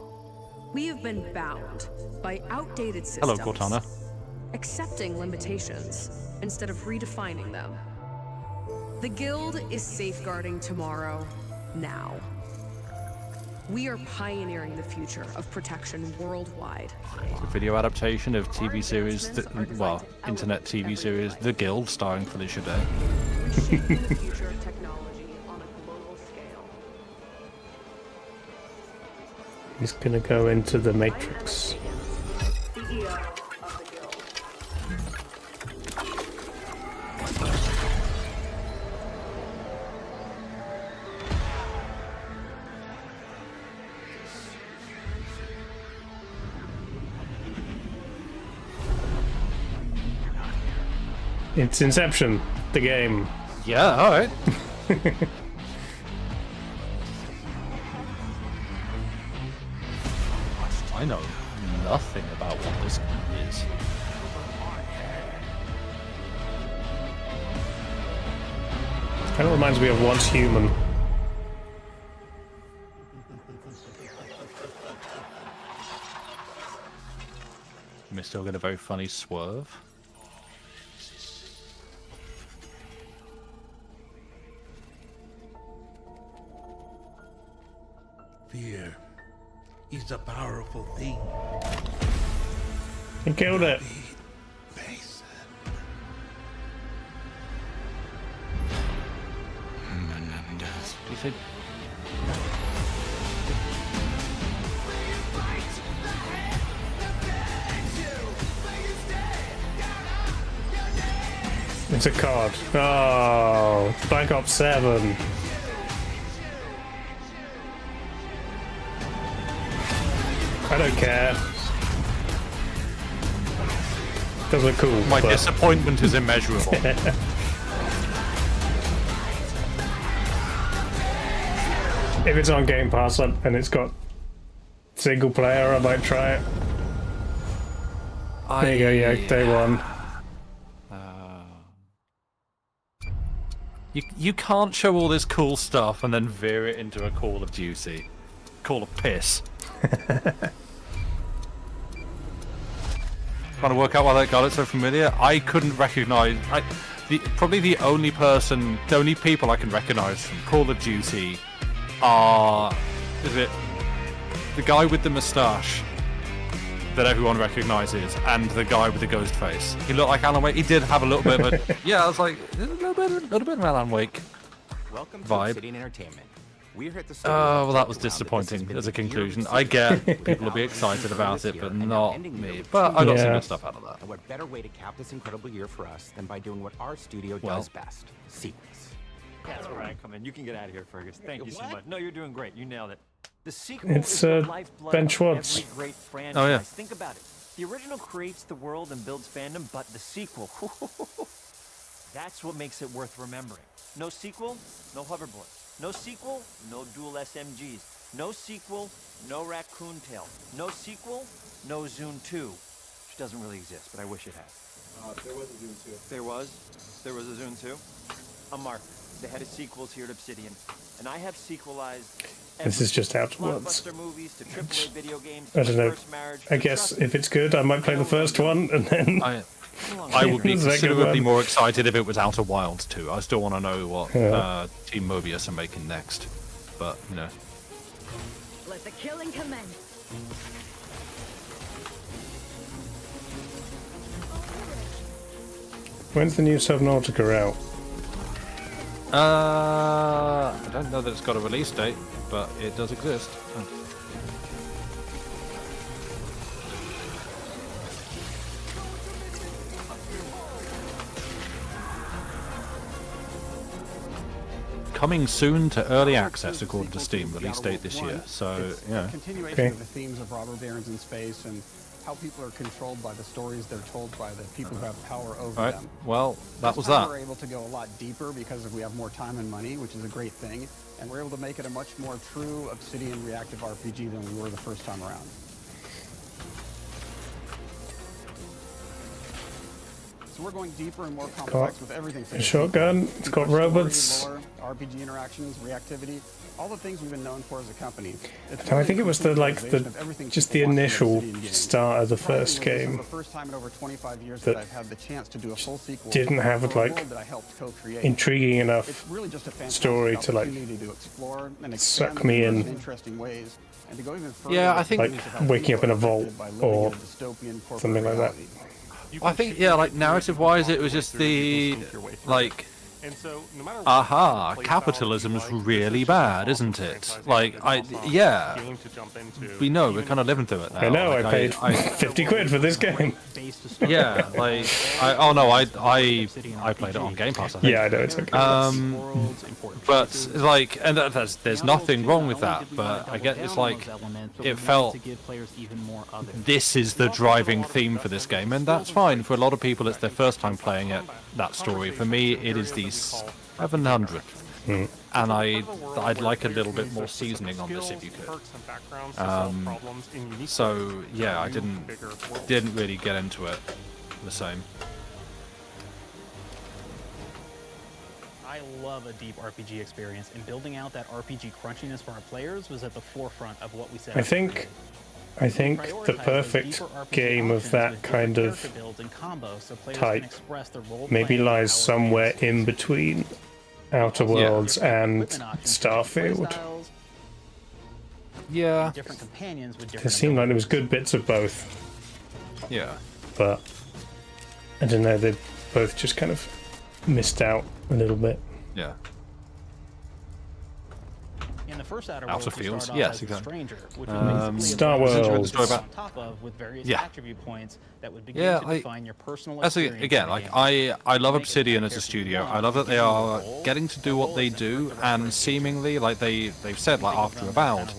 we have been bound by outdated Hello, systems. Cortana. Accepting limitations instead of redefining them. The Guild is safeguarding tomorrow, now. We are pioneering the future of protection worldwide. It's a video adaptation of TV series, internet TV series, The Guild, starring Felicia Day. Reshaping the future of technology on a global scale. He's gonna go into the Matrix. CEO of the Guild. It's Inception, the game. Yeah, alright. I know nothing about what this is. Kind of reminds me of Once Human. We still get a very funny swerve. Fear is a powerful thing. He killed it. You said It's a card. Oh, Black Ops 7. I don't care. Does look cool. my but... disappointment is immeasurable. If it's on Game Pass and it's got single player, I might try it. There you go, yeah, day one. You can't show all this cool stuff and then veer it into a Call of Duty. Call of Piss. Trying to work out why that got it so familiar. I couldn't recognize. Probably the only people I can recognize from Call of Duty are the guy with the moustache that everyone recognizes and the guy with the ghost face. He looked like Alan Wake. He did have a little bit of a I was like a little bit of AlanAke Welcome to vibe. Obsidian Entertainment. We're here at the studio Oh, well, that to was tell you that this has disappointing been as a the year of conclusion. Obsidian. I get people will be excited about it, but not me. But I got some good stuff out of that. And what better way to cap this incredible year for us than by doing what our studio does best: sequels. That's where I come in. You can get out of here, Fergus. Thank you so much. No, you're doing great. You nailed it. The sequel It's is the lifeblood Ben of Schwartz. every great franchise. Oh, yeah. Think about it. The original creates the world and builds fandom, but the sequel, that's what makes it worth remembering. No sequel, no hoverboard. No sequel, no dual SMGs. No sequel, no raccoon tail. No sequel, no Zune 2. Which doesn't really exist, but I wish it had. There was a Zune 2. There was? There was a Zune 2? I'm Mark, the head of sequels here at Obsidian. And I have sequelized This is just Outer Worlds. blockbuster movies to AAA video games. I don't know. I guess if it's good, I might play the first one, and then... I would be the second considerably one. more excited if it was Outer Wilds 2. I still want to know what Team Mobius are making next. But, you know. Let the killing commence. When's the new Subnautica out? I don't know that it's got a release date, but it does exist. Coming soon to early access, according to Steam. Release date this year. So, yeah. Continuation of the themes of robber barons in space and how people are controlled by the stories they're told by the people who have power over Right. them. Well, that was This time that. We're able to go a lot deeper because we have more time and money, which is a great thing, and we're able to make it a much more true Obsidian reactive RPG than we were the first time around. So we're going deeper and more complex with everything. A shotgun. It's got robots. Lore, RPG interactions, reactivity, all the things we've been known for as a company. And I think it was the just the initial start of the first game The first time in over 25 years that that I've had the chance to do a full sequel. didn't have for a like world that I helped co-create. intriguing enough It's really just a fantastic story to like opportunity to explore and suck expand me the universe in. interesting ways, and to go even further Yeah, I with think the like use of how waking up in a people are vault affected by living or in a dystopian corporate something like that. reality. I think, yeah, like narrative-wise, it was just the like. And so, no matter Aha, capitalism's really bad, isn't it? Like, yeah, we know, we're kind of living through it now. I know, Like, I paid 50 quid for this game. Yeah, like, I played it on Game Pass, I think. Yeah, I know, it's okay. But, like, and there's nothing wrong with that, but I get it's like, it felt, this is the driving theme for this game, and that's fine. For a lot of people, it's their first time playing it, that story. For me, it is the 700th. And I'd like a little bit more seasoning on this if you could. So yeah, I didn't really get into it the same. I love a deep RPG experience, and building out that RPG crunchiness for our players was at the forefront of what we said. I think the perfect game of that kind of type maybe lies somewhere in between Outer Worlds and Starfield. Yeah. It seemed like there was good bits of both. Yeah. But I don't know, they both just kind of missed out a little bit. Yeah. In the first Outer Outer Worlds, you Fields, start off yes, as a exactly. stranger, which was basically Star a Wars. on top of with various attribute points that would begin to define your personal experience. Again, like I love Obsidian as a studio. I love that they are getting to do what they do, and seemingly, like they've said, like after Avowed,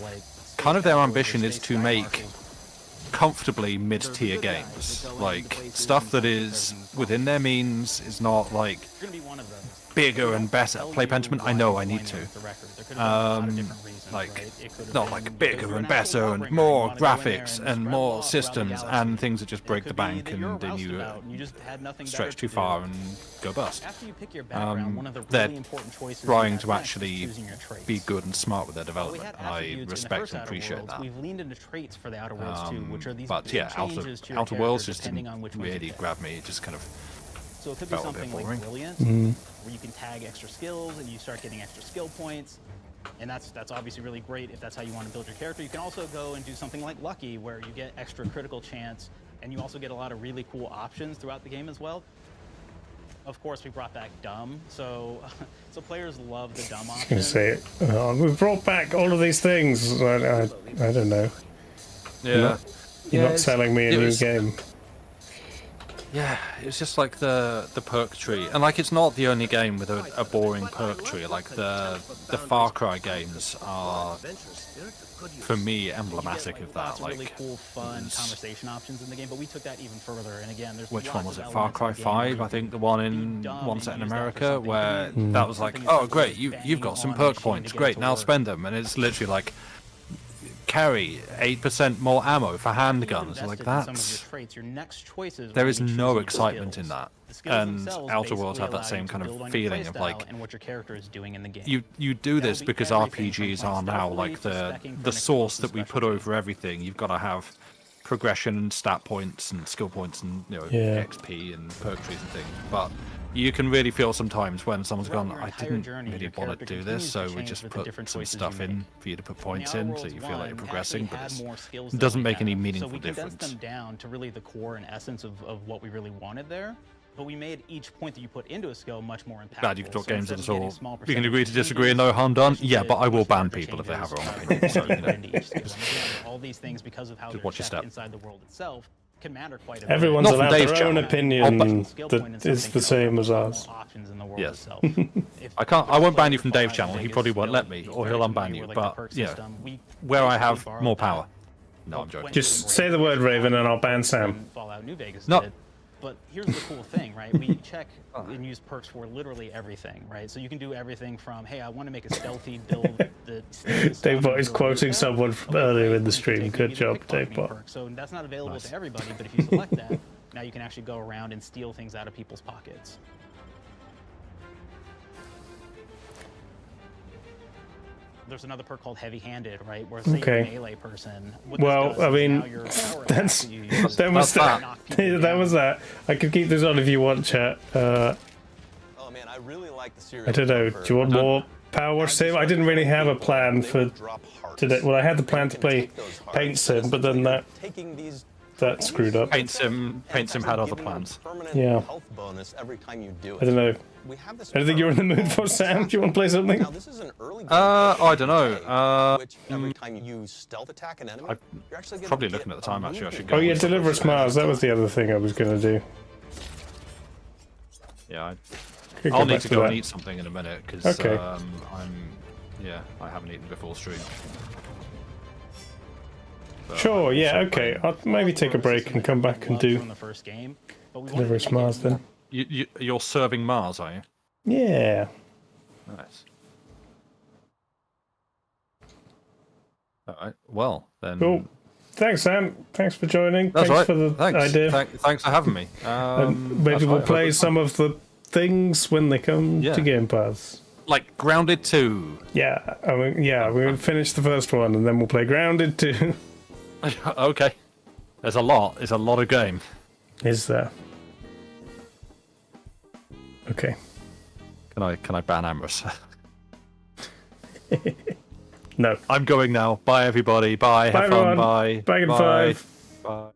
kind of their ambition is to make comfortably mid-tier games, like stuff that is within their means, is not like bigger and better. Play Pentiment, I know I need to. Like, not like bigger and better and more graphics and more systems and things that just break the bank and then you stretch too far and go bust. They're trying to actually be good and smart with their development, and I respect and appreciate that. We've leaned into traits for the Outer Worlds too, which are these But big yeah, changes to your Outer Worlds character just depending didn't on which ones you really pick. grab me. It just kind of So it could be felt a bit something like boring. Brilliant, Mhm. where you can tag extra skills and you start getting extra skill points. And that's obviously really great if that's how you want to build your character. You can also go and do something like Lucky, where you get extra critical chance, and you also get a lot of really cool options throughout the game as well. Of course, we brought back Dumb, so players love the Dumb I was option. gonna say, we brought back all of these things. I don't know. Yeah. You're not selling me a new was- game. Yeah, it's just like the perk tree, and like it's not the only game with a boring perk tree. Like the Far Cry games are, for me, emblematic of that. Like really cool, fun conversation options in the game, but we took that even further. And again, there's which one was it? Far Cry 5, I think, the one set in America, where Hmm. that was like, oh great, you've got some perk points, great, now spend them, and it's literally like, carry 8% more ammo for handguns. Like that's there is no excitement in that, and Outer Worlds have that same kind of feeling of like and what your character is doing in the game. you do this because RPGs are now like the source that we put over everything. You've got to have progression and stat points and skill points and XP and perk trees and things, but you can really feel sometimes when someone's gone, I didn't really want to do this, so we just put some stuff in for you to put points in, so you feel like you're progressing, but it doesn't make any meaningful difference. So we condensed them down to really the core and essence of what we really wanted there, but we made each point that you put into a skill much more impactful. Glad you can talk games that are all, we can agree to disagree and no harm done. Yeah, but I will ban people if they have wrong opinions. So, all these things, because of how just they're watch your checked step. inside the world itself, can matter quite a bit. Everyone's Not from allowed Dave's their own channel. opinion that is the same as ours. Yes. I won't ban you from Dave's channel. He probably won't let me, or he'll unban you. But yeah, where I have more power. No, I'm joking. Just say the word Raven and I'll ban Sam. Fallout New Vegas No. did. But here's the cool thing, right? We check and use perks for literally everything, right? So you can do everything from, hey, I want to make a stealthy build. Davebot is quoting someone from earlier in the stream. Good job, Davebot. So that's not available to everybody, but if you select that, now you can actually go around and steal things out of people's pockets. There's another perk called heavy-handed, right? Where say you're a melee person. Well, I mean, that was that. I could keep this on if you want, chat. Oh man, I really like the series. I don't know. Do you want more Power Wash Sim? I didn't really have a plan for today. Well, I had the plan to play Paint Sim, but then that screwed up. Paint Sim had other plans. Yeah. I don't know. Anything you're in the mood for, Sam? Do you want to play something? I don't know. Every time you use stealth attack an enemy, you're actually probably looking at the time. Actually, I should go. Oh yeah, Deliver Us Mars. That was the other thing I was gonna do. Yeah, Could I'll go need back to to go that. and eat something in a minute because Okay. I haven't eaten before stream. So, Sure. Yeah. Okay. I'll maybe take a break and come back and do Deliver Us Mars then. You're serving Mars, are you? Yeah. Nice. All right. Well, then. Cool. Thanks, Sam. Thanks for joining. That's Thanks right. for the Thanks. idea. Thanks for having me. And maybe that's we'll right. play some of the things when they come Yeah. to Game Pass. Like Grounded 2. Yeah. I mean, yeah. We'll finish the first one and then we'll play Grounded 2. Okay. There's a lot. It's a lot of game. Is there? Okay. Can I ban Amorous? No. I'm going now. Bye everybody. Bye. Bye, Have fun. everyone. Bye. Back in Bye. 5. Bye.